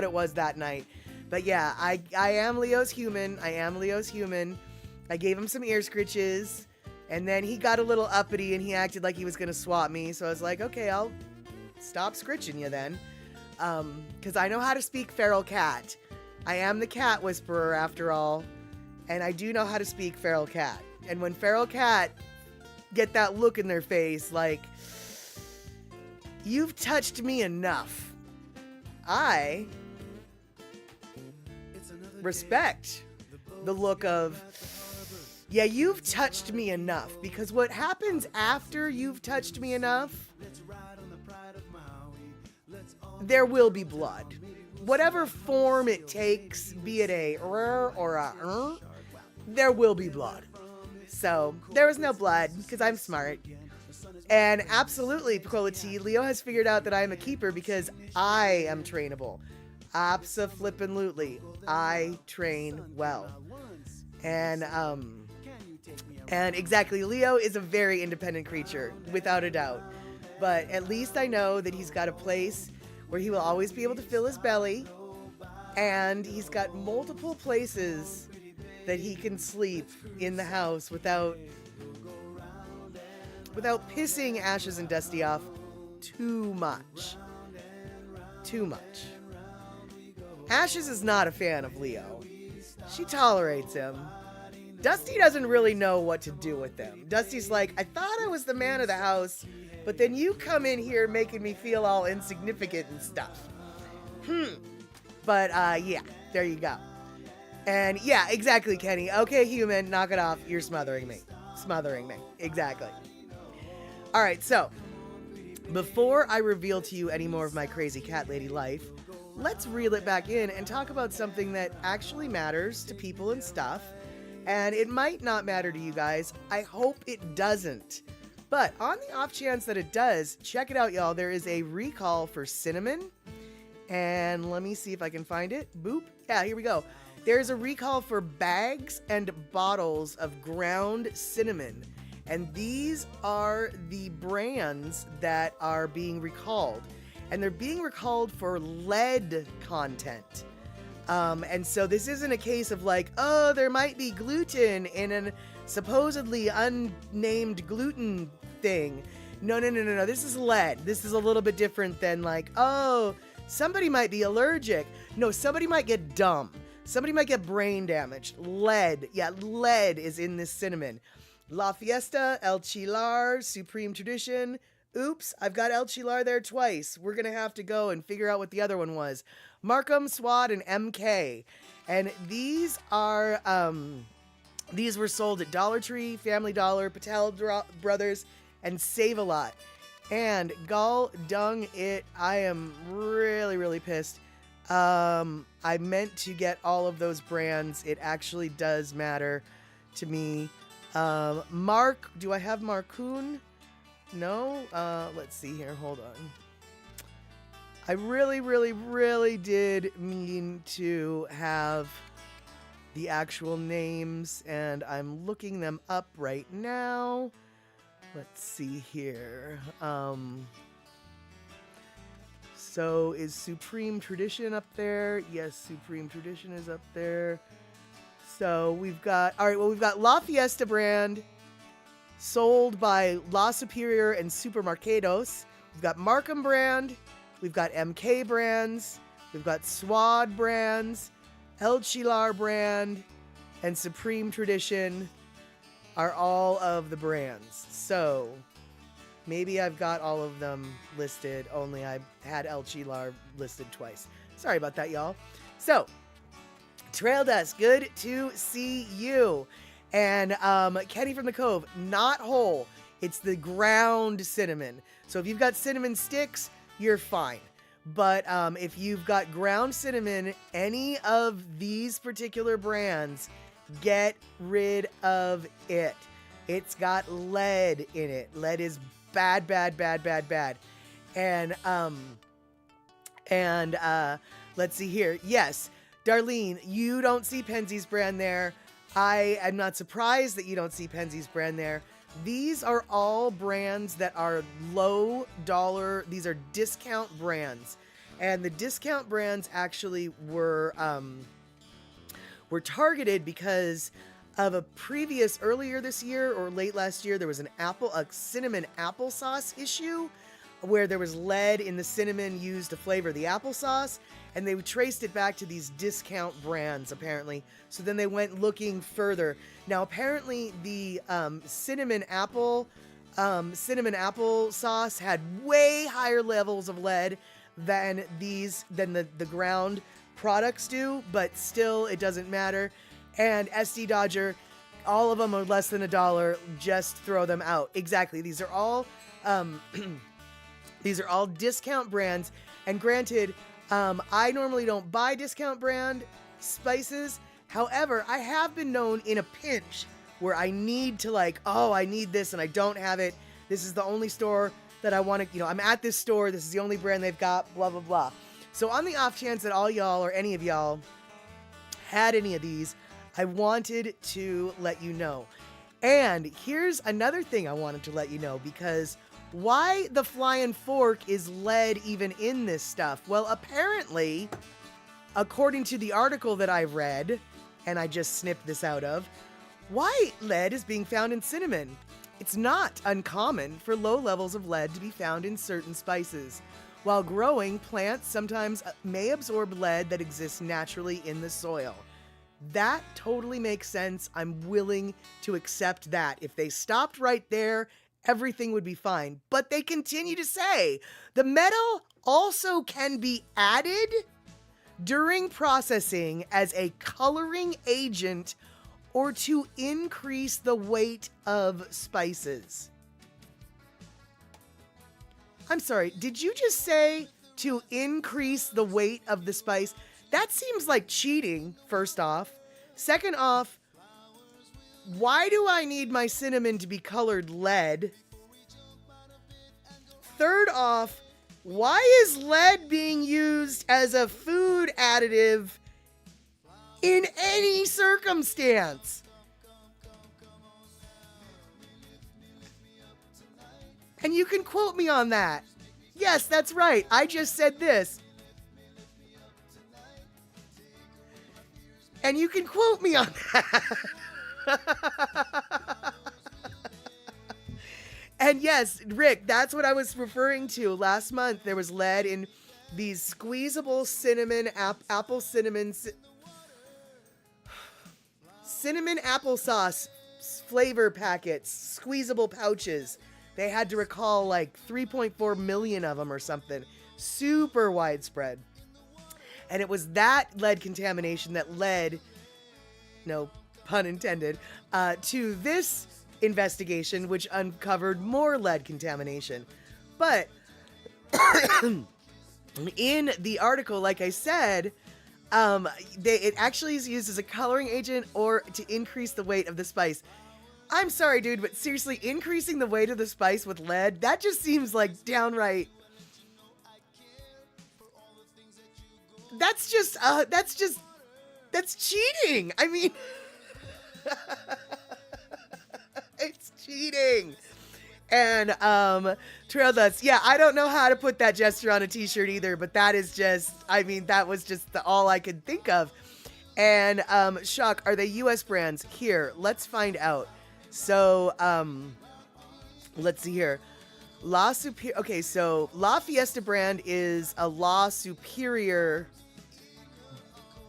it was that night. But yeah, I am Leo's human. I gave him some ear scritches, and then he got a little uppity and he acted like he was gonna swat me. So I was like, okay, I'll stop scritching you then. Because I know how to speak feral cat. I am the cat whisperer after all, and I do know how to speak feral cat. And when feral cat get that look in their face like, you've touched me enough, I respect the look of, yeah, you've touched me enough. Because what happens after you've touched me enough, there will be blood. Whatever form it takes, be it a or a there will be blood. So there was no blood because I'm smart. And absolutely, Picola, Leo has figured out that I am a keeper because I am trainable. Abso-flippin'-lutely. I train well. And exactly, Leo is a very independent creature, without a doubt. But at least I know that he's got a place where he will always be able to fill his belly, and he's got multiple places that he can sleep in the house without pissing Ashes and Dusty off too much. Ashes is not a fan of Leo. She tolerates him. Dusty doesn't really know what to do with him. Dusty's like, I thought I was the man of the house, but then you come in here making me feel all insignificant and stuff. But, yeah, there you go. And, yeah, exactly, Kenny. Okay, human, knock it off. You're smothering me. Exactly. All right, so, before I reveal to you any more of my crazy cat lady life, let's reel it back in and talk about something that actually matters to people and stuff. And it might not matter to you guys. I hope it doesn't. But on the off chance that it does, check it out, y'all. There is a recall for cinnamon. And let me see if I can find it. Boop. Yeah, here we go. There's a recall for bags and bottles of ground cinnamon. And these are the brands that are being recalled. And they're being recalled for lead content. And so this isn't a case of like, oh, there might be gluten in a supposedly unnamed gluten thing. No. This is lead. This is a little bit different than like, oh, somebody might be allergic. No, somebody might get dumb. Somebody might get brain damage. Lead. Yeah, lead is in this cinnamon. La Fiesta, El Chilar, Supreme Tradition. Oops, I've got El Chilar there twice. We're going to have to go and figure out what the other one was. Markham, Swad, and MK. And these are, these were sold at Dollar Tree, Family Dollar, Patel Brothers, and Save-A-Lot. And gall dung it, I am really, really pissed. I meant to get all of those brands. It actually does matter to me. Mark, do I have Marcoon? No? Let's see here. Hold on. I really, really, really did mean to have the actual names, and I'm looking them up right now. Let's see here. So is Supreme Tradition up there? Yes, Supreme Tradition is up there. So we've got, all right, well, we've got La Fiesta brand sold by La Superior and Supermercados. We've got Markham brand. We've got MK brands. We've got Swad brands. El Chilar brand and Supreme Tradition are all of the brands. So maybe I've got all of them listed, only I had El Chilar listed twice. Sorry about that, y'all. So, Trail Dust, good to see you. And Kenny from the Cove, not whole. It's the ground cinnamon. So if you've got cinnamon sticks, you're fine. But if you've got ground cinnamon, any of these particular brands, get rid of it. It's got lead in it. Lead is bad, bad, bad, bad, bad. And let's see here. Yes, Darlene, you don't see Penzeys brand there. I am not surprised that you don't see Penzeys brand there. These are all brands that are low dollar. These are discount brands. And the discount brands actually were targeted because of a previous earlier this year or late last year, there was a cinnamon applesauce issue where there was lead in the cinnamon used to flavor the applesauce, and they traced it back to these discount brands apparently. So then they went looking further. Now apparently the cinnamon applesauce had way higher levels of lead than the ground products do, but still it doesn't matter. And SD Dodger, all of them are less than $1. Just throw them out. Exactly. These are all discount brands. And granted, I normally don't buy discount brand spices. However, I have been known in a pinch where I need to I need this and I don't have it. This is the only store that I want to, I'm at this store. This is the only brand they've got, blah, blah, blah. So on the off chance that all y'all or any of y'all had any of these, I wanted to let you know. And here's another thing I wanted to let you know, because why the flying fork is lead even in this stuff? Well, apparently, according to the article that I read, and I just snipped this out of, why lead is being found in cinnamon. It's not uncommon for low levels of lead to be found in certain spices. While growing, plants sometimes may absorb lead that exists naturally in the soil. That totally makes sense. I'm willing to accept that. If they stopped right there, everything would be fine. But they continue to say the metal also can be added during processing as a coloring agent or to increase the weight of spices. I'm sorry, did you just say to increase the weight of the spice? That seems like cheating, first off. Second off, why do I need my cinnamon to be colored lead? Third off, why is lead being used as a food additive in any circumstance? And you can quote me on that. Yes, that's right. I just said this. And you can quote me on that. And yes, Rick, that's what I was referring to. Last month, there was lead in these squeezable cinnamon, apple cinnamon, cinnamon applesauce flavor packets, squeezable pouches. They had to recall like 3.4 million of them or something. Super widespread. And it was that lead contamination that led, no pun intended, to this investigation, which uncovered more lead contamination. But in the article, like I said, it actually is used as a coloring agent or to increase the weight of the spice. I'm sorry, dude, but seriously, increasing the weight of the spice with lead, that just seems like downright... That's cheating. I mean, it's cheating. And, Trail Nuts, yeah, I don't know how to put that gesture on a t-shirt either, but that is just, I mean, that was just all I could think of. And, Shock, are they U.S. brands? Here, let's find out. So, let's see here. Okay, so La Fiesta brand is a La Superior,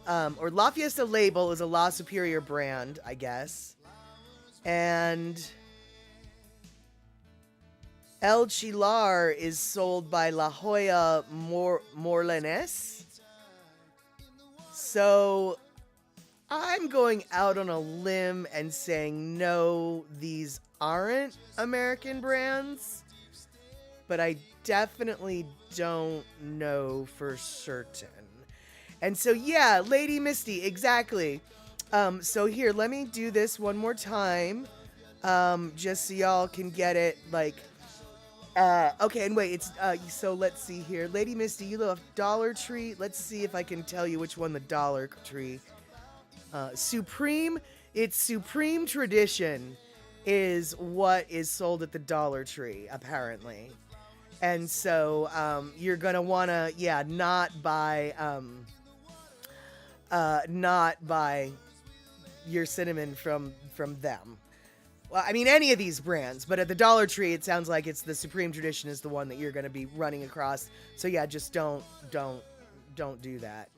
or La Fiesta label is a La Superior brand, I guess. And El Chilar is sold by La Jolla Morlanes. So I'm going out on a limb and saying no, these aren't American brands, but I definitely don't know for certain. And so, yeah, Lady Misty, exactly. So here, let me do this one more time, just so y'all can get it, like, okay, and wait, it's, so let's see here. Lady Misty, you love Dollar Tree. Let's see if I can tell you which one the Dollar Tree. Supreme, it's Supreme Tradition is what is sold at the Dollar Tree, apparently. And so, you're gonna wanna, yeah, not buy your cinnamon from them. Well, I mean, any of these brands, but at the Dollar Tree, it sounds like it's the Supreme Tradition is the one that you're going to be running across. So yeah, just don't do that.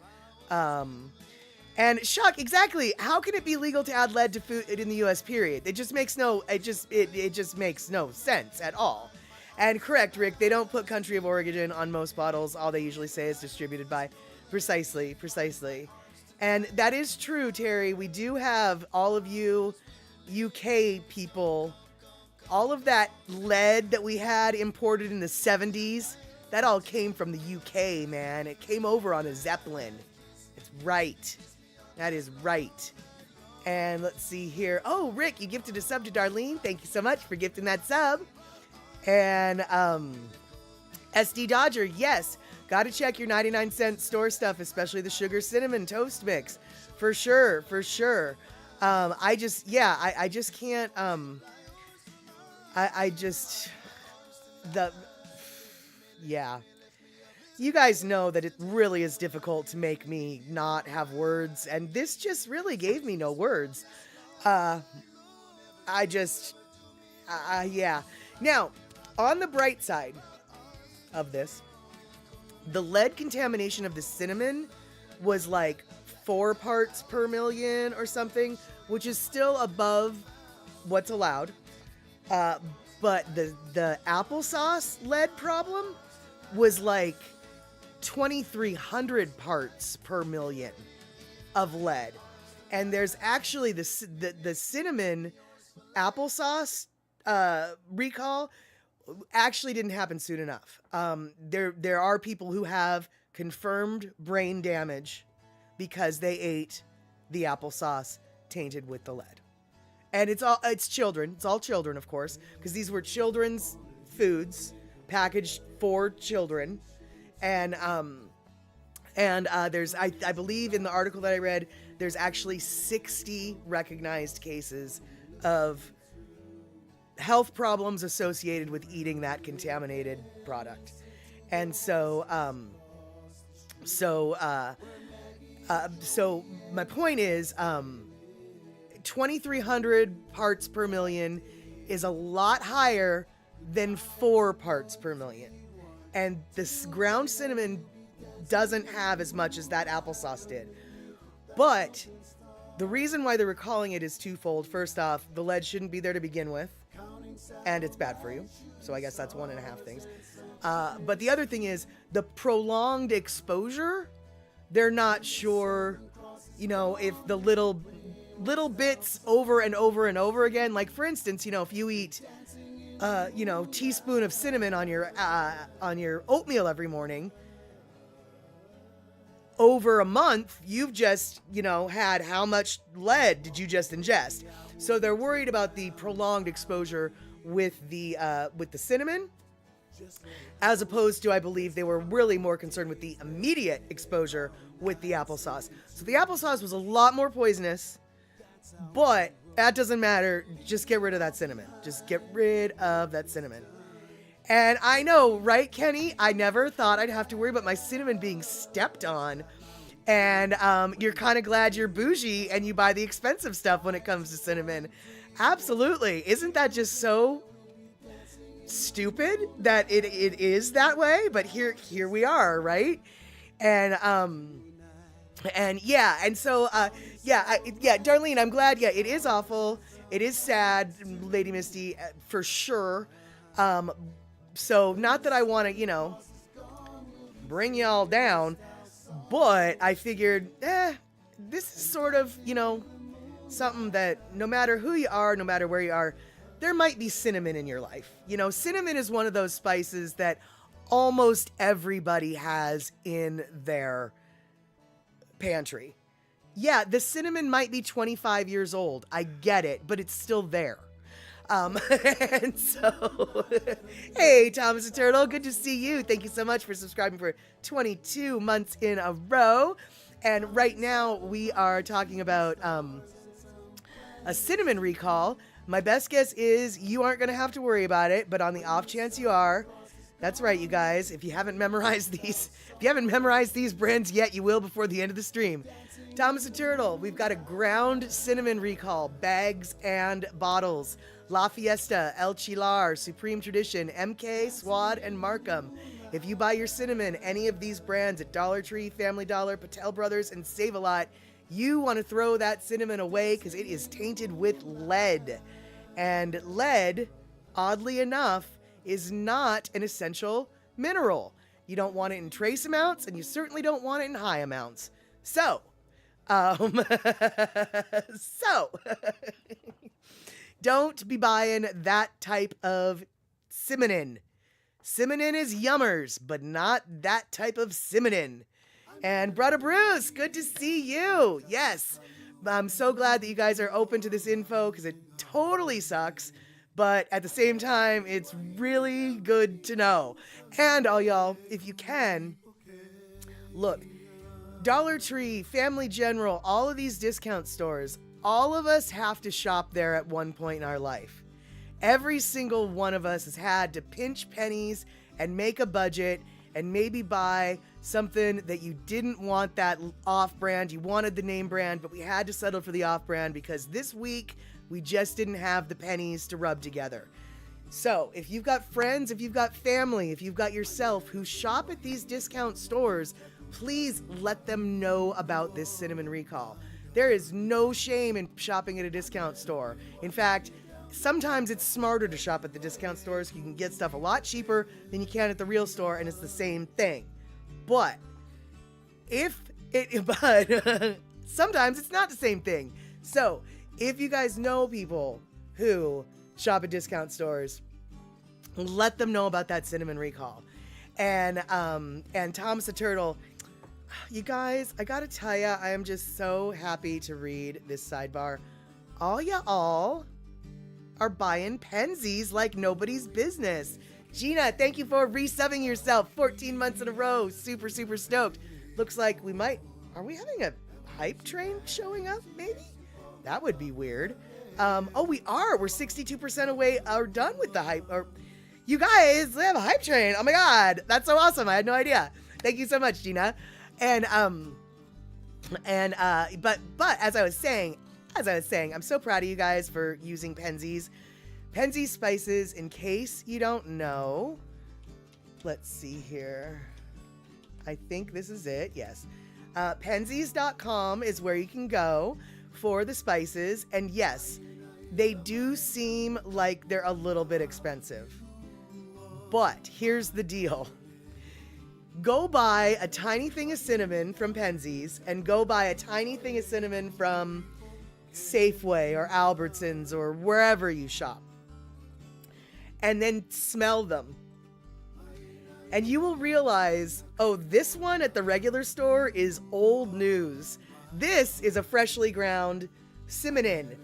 And shock, exactly. How can it be legal to add lead to food in the U.S. period? It just makes it just makes no sense at all. And correct, Rick, they don't put country of origin on most bottles. All they usually say is distributed by. Precisely. And that is true, Terry. We do have all of you UK people, all of that lead that we had imported in the 70s, that all came from the UK, man. It came over on a Zeppelin. It's right. That is right. And let's see here. Oh, Rick, you gifted a sub to Darlene. Thank you so much for gifting that sub. And SD Dodger, yes. Gotta check your 99-cent store stuff, especially the sugar cinnamon toast mix. For sure. I just can't, you guys know that it really is difficult to make me not have words, and this just really gave me no words. Yeah. Now, on the bright side of this, the lead contamination of the cinnamon was like 4 parts per million or something, which is still above what's allowed. But the applesauce lead problem was like 2,300 parts per million of lead. And there's actually the cinnamon applesauce recall actually didn't happen soon enough. There are people who have confirmed brain damage because they ate the applesauce tainted with the lead. And it's children. It's all children, of course, because these were children's foods packaged for children. And there's, I believe in the article that I read, there's actually 60 recognized cases of health problems associated with eating that contaminated product. And so my point is, 2,300 parts per million is a lot higher than 4 parts per million. And this ground cinnamon doesn't have as much as that applesauce did. But the reason why they're recalling it is twofold. First off, the lead shouldn't be there to begin with, and it's bad for you. So I guess that's 1.5 things. But the other thing is the prolonged exposure. They're not sure, if the little bits over and over and over again, like for instance, if you eat, teaspoon of cinnamon on your oatmeal every morning, over a month, you've just, had how much lead did you just ingest? So they're worried about the prolonged exposure with the cinnamon, as opposed to, I believe they were really more concerned with the immediate exposure with the applesauce. So the applesauce was a lot more poisonous, but that doesn't matter. Just get rid of that cinnamon. Just get rid of that cinnamon. And I know, right, Kenny? I never thought I'd have to worry about my cinnamon being stepped on. And you're kind of glad you're bougie and you buy the expensive stuff when it comes to cinnamon. Absolutely. Isn't that just so stupid that it is that way? But here we are, right? And yeah, and so Darlene, I'm glad. Yeah, it is awful. It is sad, Lady Misty, for sure. So not that I want to, bring y'all down, but I figured, this is sort of, something that no matter who you are, no matter where you are, there might be cinnamon in your life. Cinnamon is one of those spices that almost everybody has in their pantry. Yeah, the cinnamon might be 25 years old. I get it, but it's still there. And so, hey, Thomas the Turtle, good to see you. Thank you so much for subscribing for 22 months in a row. And right now we are talking about a cinnamon recall. My best guess is you aren't going to have to worry about it, but on the off chance you are, that's right, you guys. If you haven't memorized these brands yet, you will before the end of the stream. Thomas the Turtle, we've got a ground cinnamon recall, bags and bottles. La Fiesta, El Chilar, Supreme Tradition, MK, Swad, and Markham. If you buy your cinnamon, any of these brands at Dollar Tree, Family Dollar, Patel Brothers, and Save-A-Lot, you want to throw that cinnamon away because it is tainted with lead. And lead, oddly enough, is not an essential mineral. You don't want it in trace amounts, and you certainly don't want it in high amounts. So, don't be buying that type of cinnamon. Cinnamon is yummers, but not that type of cinnamon. And Brother Bruce, good to see you. Yes, I'm so glad that you guys are open to this info because it totally sucks. But at the same time, it's really good to know. And all y'all, if you can, look, Dollar Tree, Family General, all of these discount stores, all of us have to shop there at one point in our life. Every single one of us has had to pinch pennies and make a budget and maybe buy something that you didn't want that off-brand. You wanted the name brand, but we had to settle for the off-brand because this week we just didn't have the pennies to rub together. So if you've got friends, if you've got family, if you've got yourself who shop at these discount stores, please let them know about this cinnamon recall. There is no shame in shopping at a discount store. In fact, sometimes it's smarter to shop at the discount stores. You can get stuff a lot cheaper than you can at the real store, and it's the same thing. But sometimes it's not the same thing. So if you guys know people who shop at discount stores, let them know about that cinnamon recall. And Thomas the Turtle, you guys, I gotta tell ya, I am just so happy to read this sidebar. All y'all are buying Penzies like nobody's business. Gina, thank you for resubbing yourself 14 months in a row. Super, super stoked. Looks like are we having a hype train showing up, maybe? That would be weird. We are. We're 62% away or done with the hype. You guys, they have a hype train. Oh my God. That's so awesome. I had no idea. Thank you so much, Gina. But as I was saying, I'm so proud of you guys for using Penzies. Penzies spices, in case you don't know. Let's see here. I think this is it. Yes. Penzies.com is where you can go for the spices. And yes, they do seem like they're a little bit expensive. But here's the deal. Go buy a tiny thing of cinnamon from Penzies and go buy a tiny thing of cinnamon from Safeway or Albertsons or wherever you shop. And then smell them. And you will realize, oh, this one at the regular store is old news. This is a freshly ground cinnamon.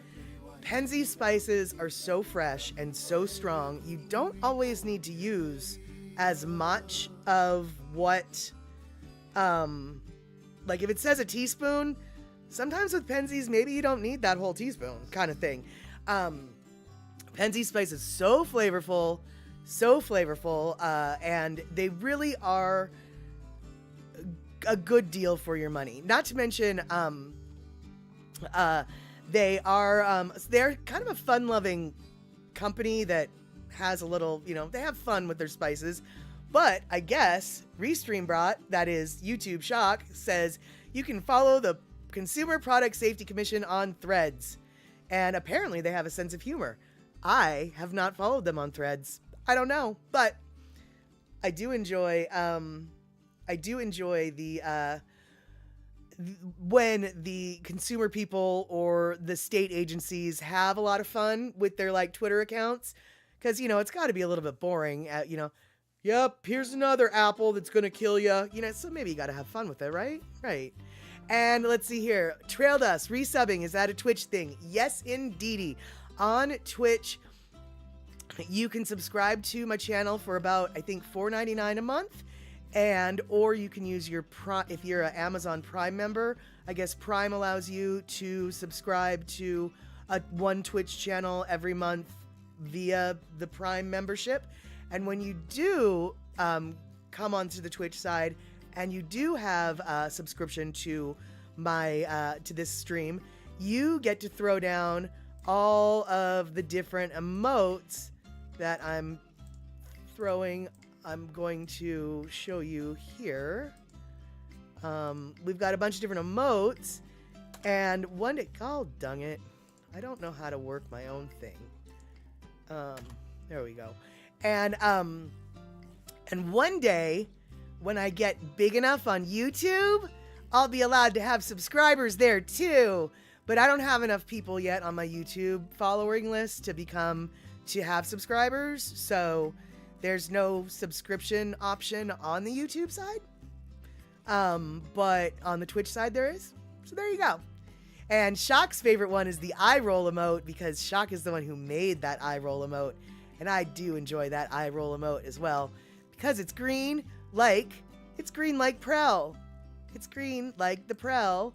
Penzies spices are so fresh and so strong, you don't always need to use as much of what, like if it says a teaspoon, sometimes with Penzies, maybe you don't need that whole teaspoon kind of thing. Penzies spice is so flavorful, and they really are a good deal for your money. Not to mention, they're kind of a fun-loving company that has a little, they have fun with their spices. But I guess Restreambot, that is YouTube Shock, says you can follow the Consumer Product Safety Commission on Threads. And apparently they have a sense of humor. I have not followed them on Threads. I don't know, but I do enjoy the when the consumer people or the state agencies have a lot of fun with their like Twitter accounts, because it's got to be a little bit boring. Yep, here's another apple that's gonna kill you. So maybe you got to have fun with it, right? Right. And let's see here. Trail Dust resubbing, is that a Twitch thing? Yes, indeedy. On Twitch, you can subscribe to my channel for about, I think, $4.99 a month. Or you can use your Prime, if you're an Amazon Prime member. I guess Prime allows you to subscribe to one Twitch channel every month via the Prime membership. And when you do come onto the Twitch side and you do have a subscription to my to this stream, you get to throw down all of the different emotes that I'm throwing. I'm going to show you here. We've got a bunch of different emotes, and one day, oh dang it, I don't know how to work my own thing. There we go. And one day, when I get big enough on YouTube, I'll be allowed to have subscribers there too. But I don't have enough people yet on my YouTube following list to have subscribers, so there's no subscription option on the YouTube side. But on the Twitch side there is. So there you go. And Shock's favorite one is the eye roll emote, because Shock is the one who made that eye roll emote. And I do enjoy that eye roll emote as well, because it's green like Prel. It's green like the Prel,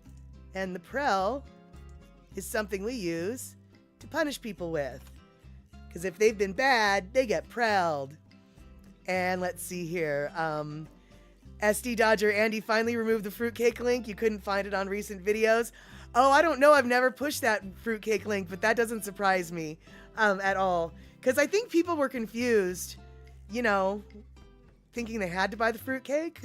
and the Prel is something we use to punish people with. Because if they've been bad, they get prelled. And let's see here. SD Dodger Andy finally removed the fruitcake link. You couldn't find it on recent videos. Oh, I don't know. I've never pushed that fruitcake link, but that doesn't surprise me at all. Because I think people were confused, thinking they had to buy the fruitcake.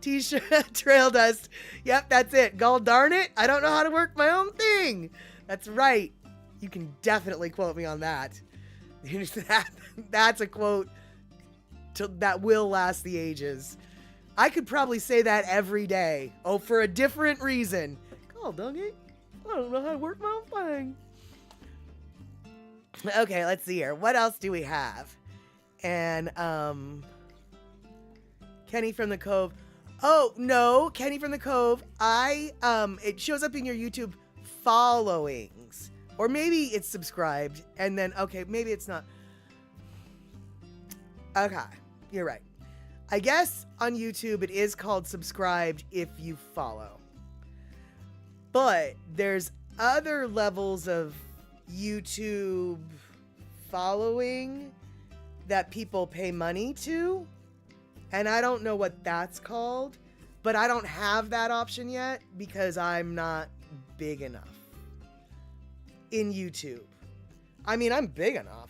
T-shirt, Trail Dust. Yep, that's it. Gall darn it. I don't know how to work my own thing. That's right. You can definitely quote me on that. That's a quote that will last the ages. I could probably say that every day. Oh, for a different reason. Gall dang it. I don't know how to work my own thing. Okay, let's see here. What else do we have? And, Kenny from the Cove. Oh, no, Kenny from the Cove. It shows up in your YouTube followings. Or maybe it's subscribed, and then, okay, maybe it's not. Okay, you're right. I guess on YouTube it is called subscribed if you follow. But there's other levels of YouTube following that people pay money to. And I don't know what that's called, but I don't have that option yet because I'm not big enough in YouTube. I mean, I'm big enough.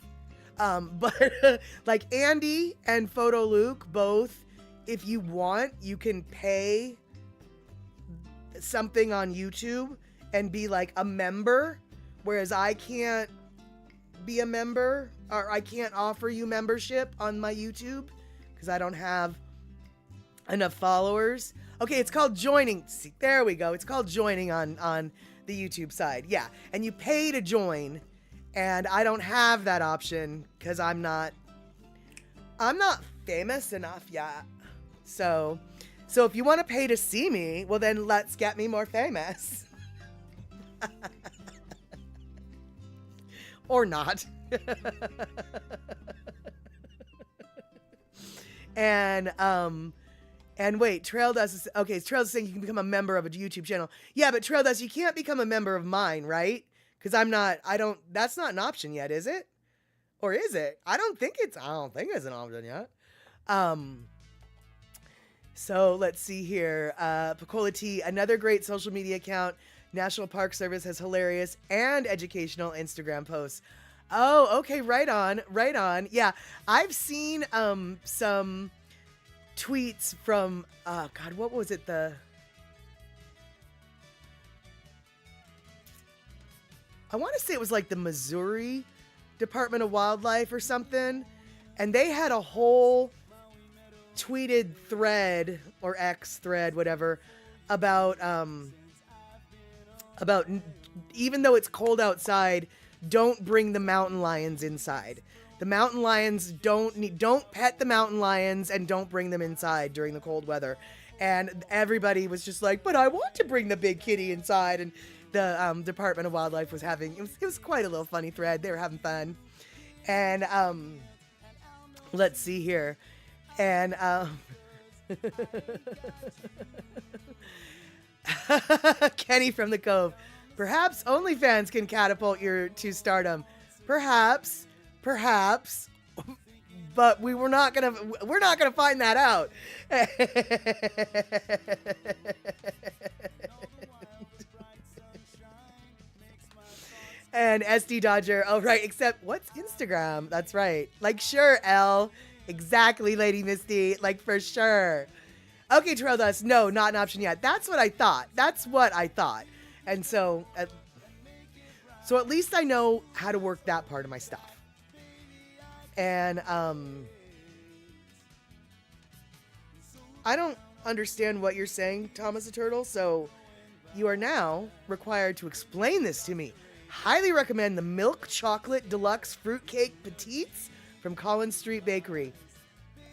But like Andy and Photo Luke, both, if you want, you can pay something on YouTube and be like a member, whereas I can't be a member, or I can't offer you membership on my YouTube because I don't have enough followers. Okay, it's called joining. See, there we go. It's called joining on the YouTube side. Yeah, and you pay to join, and I don't have that option because I'm not famous enough yet. So if you want to pay to see me, well then let's get me more famous. Or not. And wait, Trail Dust is, okay, Trail Dust is saying you can become a member of a YouTube channel. Yeah, but Trail Dust, you can't become a member of mine, right? Because that's not an option yet, is it? Or is it? I don't think it's an option yet. So let's see here. Pacola T, another great social media account. National Park Service has hilarious and educational Instagram posts. Oh, okay, right on. Yeah, I've seen some tweets from, God, what was it? I want to say it was like the Missouri Department of Wildlife or something. And they had a whole tweeted thread or X thread, whatever, about even though it's cold outside, don't bring the mountain lions inside. The mountain lions don't pet the mountain lions and don't bring them inside during the cold weather. And everybody was just like, but I want to bring the big kitty inside. And the Department of Wildlife was having, it was quite a little funny thread. They were having fun. And let's see here. And Kenny from the Cove. Perhaps OnlyFans can catapult you to stardom. Perhaps, but we're not gonna find that out. And SD Dodger, oh right, except what's Instagram? That's right. Like sure, L. Exactly, Lady Misty. Like for sure. Okay, Trail Dust, no, not an option yet. That's what I thought. And so at least I know how to work that part of my stuff. And I don't understand what you're saying, Thomas the Turtle, so you are now required to explain this to me. Highly recommend the Milk Chocolate Deluxe Fruitcake Petites from Collins Street Bakery.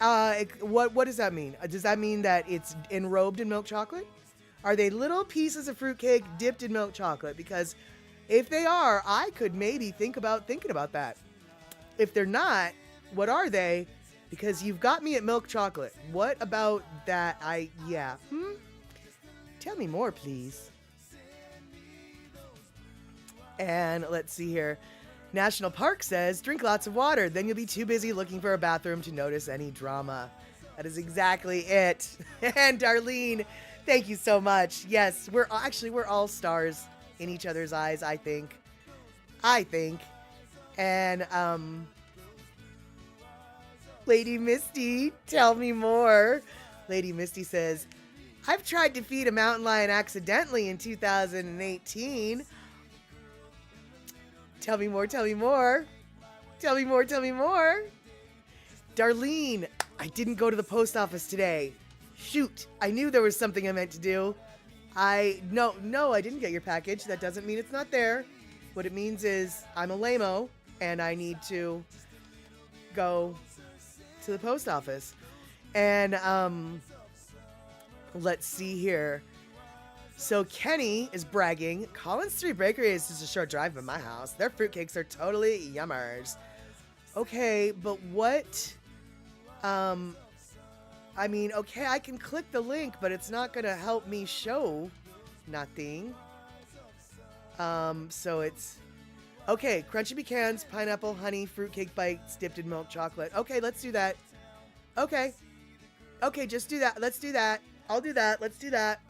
What does that mean? Does that mean that it's enrobed in milk chocolate? Are they little pieces of fruitcake dipped in milk chocolate? Because if they are, I could maybe thinking about that. If they're not, what are they? Because you've got me at milk chocolate. What about that? Tell me more, please. And let's see here. National Park says, drink lots of water. Then you'll be too busy looking for a bathroom to notice any drama. That is exactly it. And Darlene, thank you so much. Yes, we're all stars in each other's eyes, I think. And, Lady Misty, tell me more. Lady Misty says, I've tried to feed a mountain lion accidentally in 2018. Tell me more. Darlene, I didn't go to the post office today. Shoot, I knew there was something I meant to do. No, I didn't get your package. That doesn't mean it's not there. What it means is I'm a lame-o and I need to go to the post office. And, let's see here. So Kenny is bragging. Collins Street Bakery is just a short drive from my house. Their fruitcakes are totally yummers. Okay, but what? Okay, I can click the link, but it's not gonna help me show nothing. So it's okay. Crunchy pecans, pineapple, honey, fruitcake bites dipped in milk chocolate. Okay, let's do that. Okay, just do that. Let's do that. I'll do that. Let's do that.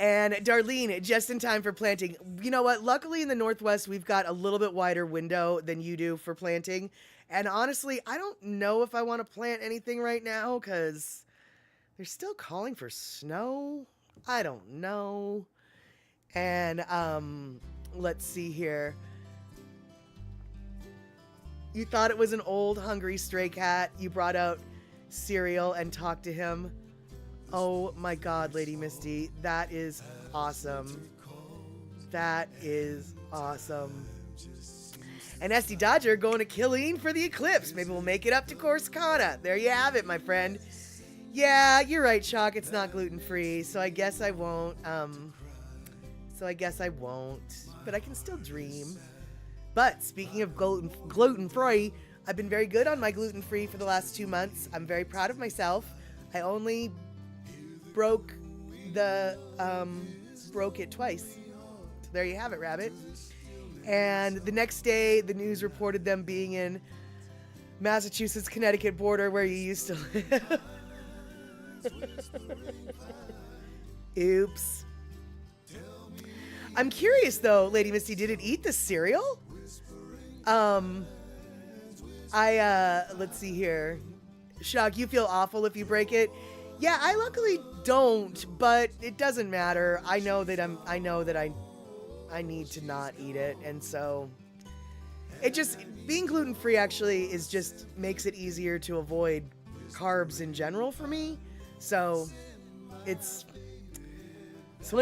And Darlene, just in time for planting. You know what? Luckily in the Northwest, we've got a little bit wider window than you do for planting. And honestly, I don't know if I want to plant anything right now because they're still calling for snow. I don't know. And let's see here. You thought it was an old, hungry stray cat. You brought out cereal and talked to him. Oh my God, Lady Misty, that is awesome. And SD Dodger going to Killeen for the eclipse. Maybe we'll make it up to Corsicana. There you have it, my friend. Yeah, you're right, Shock. It's not gluten-free, so I guess I won't. But I can still dream. But speaking of gluten-free, I've been very good on my gluten-free for the last 2 months. I'm very proud of myself. I only broke it twice. So there you have it, Rabbit. And the next day, the news reported them being in Massachusetts-Connecticut border where you used to live. Oops. I'm curious, though, Lady Misty, did it eat the cereal? Let's see here. Shock, you feel awful if you break it? Yeah, I luckily don't, but it doesn't matter. I know that I need to not eat it, and so it just being gluten-free actually makes it easier to avoid carbs in general for me. So I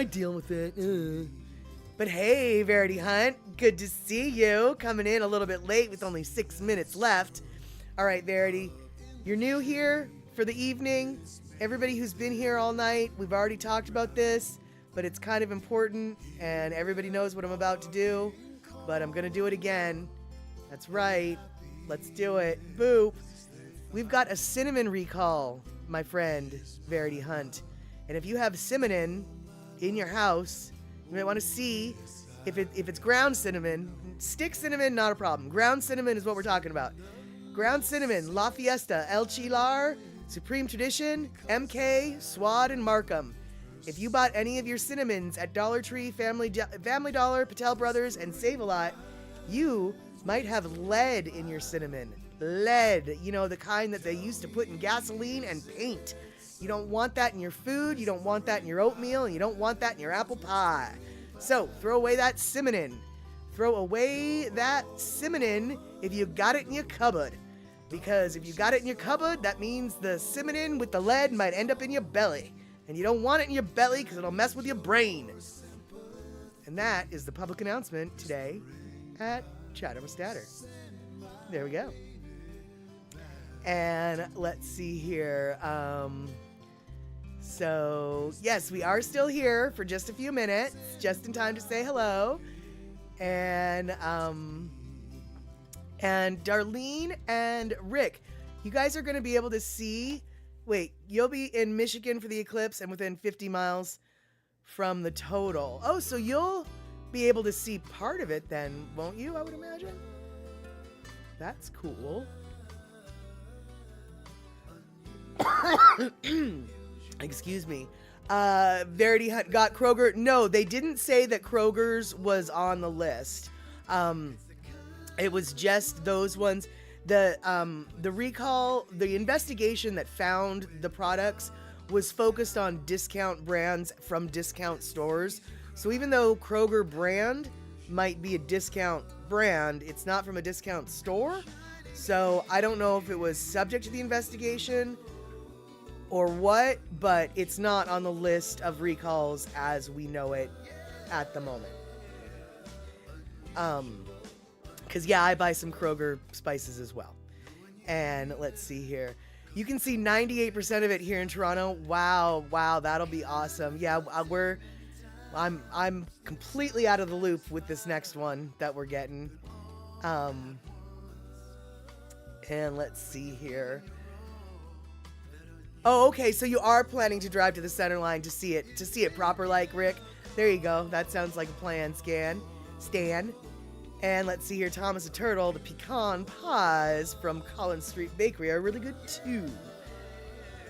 deal with it. But hey, Verity Hunt, good to see you. Coming in a little bit late with only 6 minutes left. All right, Verity, you're new here for the evening. Everybody who's been here all night, we've already talked about this, but it's kind of important, and everybody knows what I'm about to do, but I'm going to do it again. That's right. Let's do it. Boop. We've got a cinnamon recall, my friend, Verity Hunt. And if you have cinnamon in your house, you might want to see if it's ground cinnamon. Stick cinnamon, not a problem. Ground cinnamon is what we're talking about. Ground cinnamon, La Fiesta, El Chilar, Supreme Tradition, MK, Swad, and Markham. If you bought any of your cinnamons at Dollar Tree, Family Dollar, Patel Brothers, and Save-A-Lot, you might have lead in your cinnamon. Lead, you know, the kind that they used to put in gasoline and paint. You don't want that in your food, you don't want that in your oatmeal, and you don't want that in your apple pie. So, throw away that cinnamon. Throw away that cinnamon if you got it in your cupboard. Because if you got it in your cupboard, that means the cinnamon with the lead might end up in your belly. And you don't want it in your belly because it'll mess with your brain. And that is the public announcement today at Chatter with Statter. There we go. And let's see here. So, yes, we are still here for just a few minutes, just in time to say hello. And Darlene and Rick, you guys are going to be able to see. Wait, you'll be in Michigan for the eclipse and within 50 miles from the total. Oh, so you'll be able to see part of it then, won't you, I would imagine? That's cool. Excuse me. Verity Hunt got Kroger. No, they didn't say that Kroger's was on the list. It was just those ones. The recall, the investigation that found the products was focused on discount brands from discount stores. So even though Kroger brand might be a discount brand, it's not from a discount store. So I don't know if it was subject to the investigation or what, but it's not on the list of recalls as we know it at the moment. Because, yeah, I buy some Kroger spices as well. And let's see here. You can see 98% of it here in Toronto. Wow, that'll be awesome. Yeah, I'm completely out of the loop with this next one that we're getting. And let's see here. Oh, okay, so you are planning to drive to the center line to see it proper, like, Rick. There you go. That sounds like a plan, Stan. And let's see here, Thomas the Turtle, the pecan pies from Collins Street Bakery are really good too.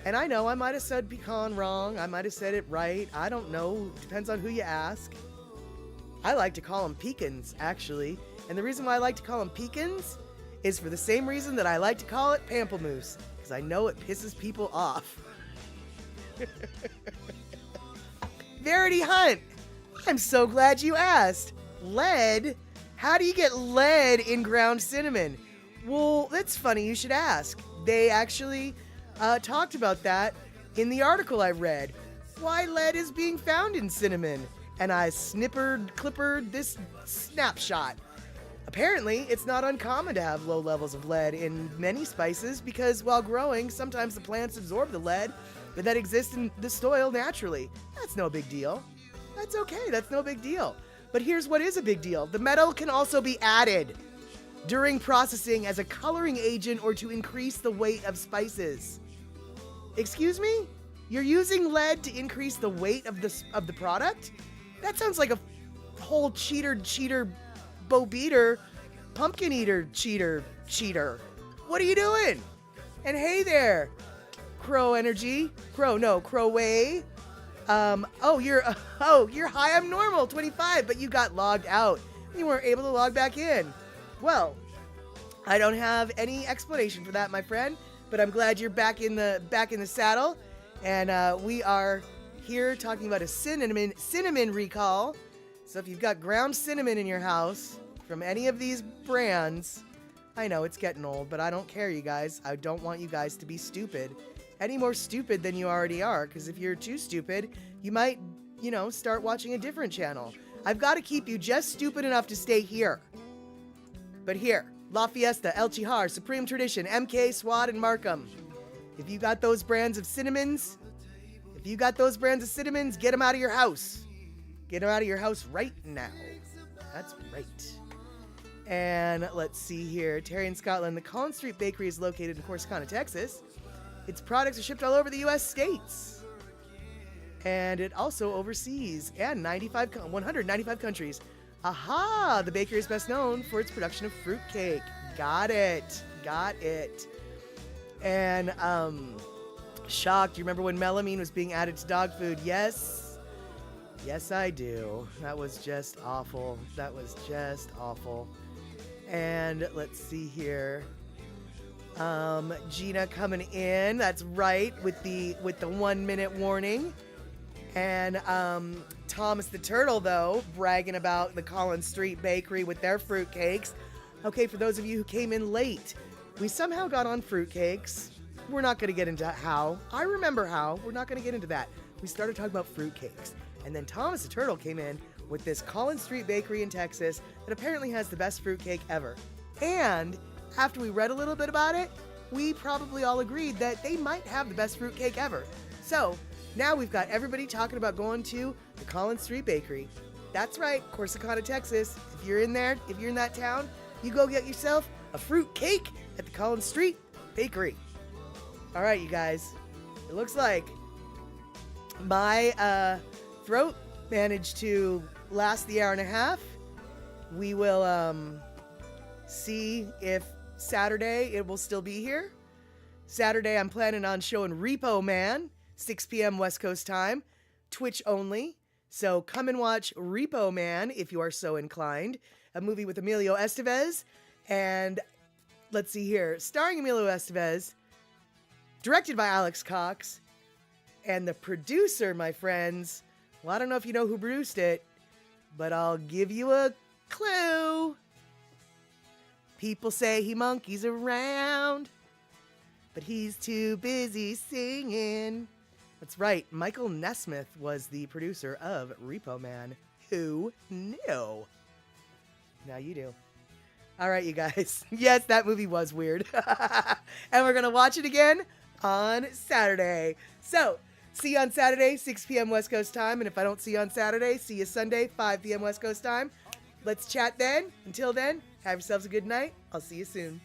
And I know I might have said pecan wrong. I might have said it right. I don't know. Depends on who you ask. I like to call them pecans, actually. And the reason why I like to call them pecans is for the same reason that I like to call it pamplemousse. Because I know it pisses people off. Verity Hunt, I'm so glad you asked. Lead? How do you get lead in ground cinnamon? Well, that's funny you should ask. They actually talked about that in the article I read. Why lead is being found in cinnamon. And I clippered this snapshot. Apparently, it's not uncommon to have low levels of lead in many spices because while growing, sometimes the plants absorb the lead that exists in the soil naturally. That's no big deal. That's okay, that's no big deal. But here's what is a big deal. The metal can also be added during processing as a coloring agent or to increase the weight of spices. Excuse me? You're using lead to increase the weight of the product? That sounds like a whole cheater, Bo Beater, pumpkin eater, cheater. What are you doing? And hey there, Crowway. You're high. I'm normal, 25, but you got logged out. You weren't able to log back in. Well, I don't have any explanation for that, my friend, but I'm glad you're back in the saddle. And we are here talking about a cinnamon recall. So if you've got ground cinnamon in your house from any of these brands, I know it's getting old, but I don't care, you guys. I don't want you guys to be stupid. Any more stupid than you already are, because if you're too stupid, you might, start watching a different channel. I've got to keep you just stupid enough to stay here. But here, La Fiesta, El Chijar, Supreme Tradition, MK, Swad, and Markham. If you got those brands of cinnamons, get them out of your house. Get them out of your house right now. That's right. And let's see here. Terry in Scotland. The Collins Street Bakery is located in Corsicana, Texas. Its products are shipped all over the U.S. states. And it also overseas and 195 countries. Aha! The bakery is best known for its production of fruitcake. Got it. And, shocked. You remember when melamine was being added to dog food? Yes. Yes, I do. That was just awful. And let's see here. Gina coming in. That's right, with the 1 minute warning. And Thomas the Turtle, though, bragging about the Collins Street Bakery with their fruitcakes. Okay, for those of you who came in late, we somehow got on fruitcakes. We're not going to get into how. I remember how. We're not going to get into that. We started talking about fruitcakes. And then Thomas the Turtle came in with this Collins Street Bakery in Texas that apparently has the best fruitcake ever. And after we read a little bit about it, we probably all agreed that they might have the best fruitcake ever. So now we've got everybody talking about going to the Collins Street Bakery. That's right, Corsicana, Texas. If you're in that town, you go get yourself a fruit cake at the Collins Street Bakery. All right, you guys. It looks like my throat managed to last the hour and a half. We will see if Saturday it will still be here. Saturday, I'm planning on showing Repo Man, 6 p.m. West Coast time, Twitch only. So come and watch Repo Man if you are so inclined. A movie with Emilio Estevez. And let's see here, starring Emilio Estevez, directed by Alex Cox, and the producer, my friends, well, I don't know if you know who produced it, but I'll give you a clue. People say he monkeys around, but he's too busy singing. That's right, Michael Nesmith was the producer of Repo Man. Who knew? Now you do. All right, you guys. Yes, that movie was weird. And we're going to watch it again on Saturday. So, see you on Saturday, 6 p.m. West Coast time. And if I don't see you on Saturday, see you Sunday, 5 p.m. West Coast time. Let's chat then. Until then, have yourselves a good night. I'll see you soon.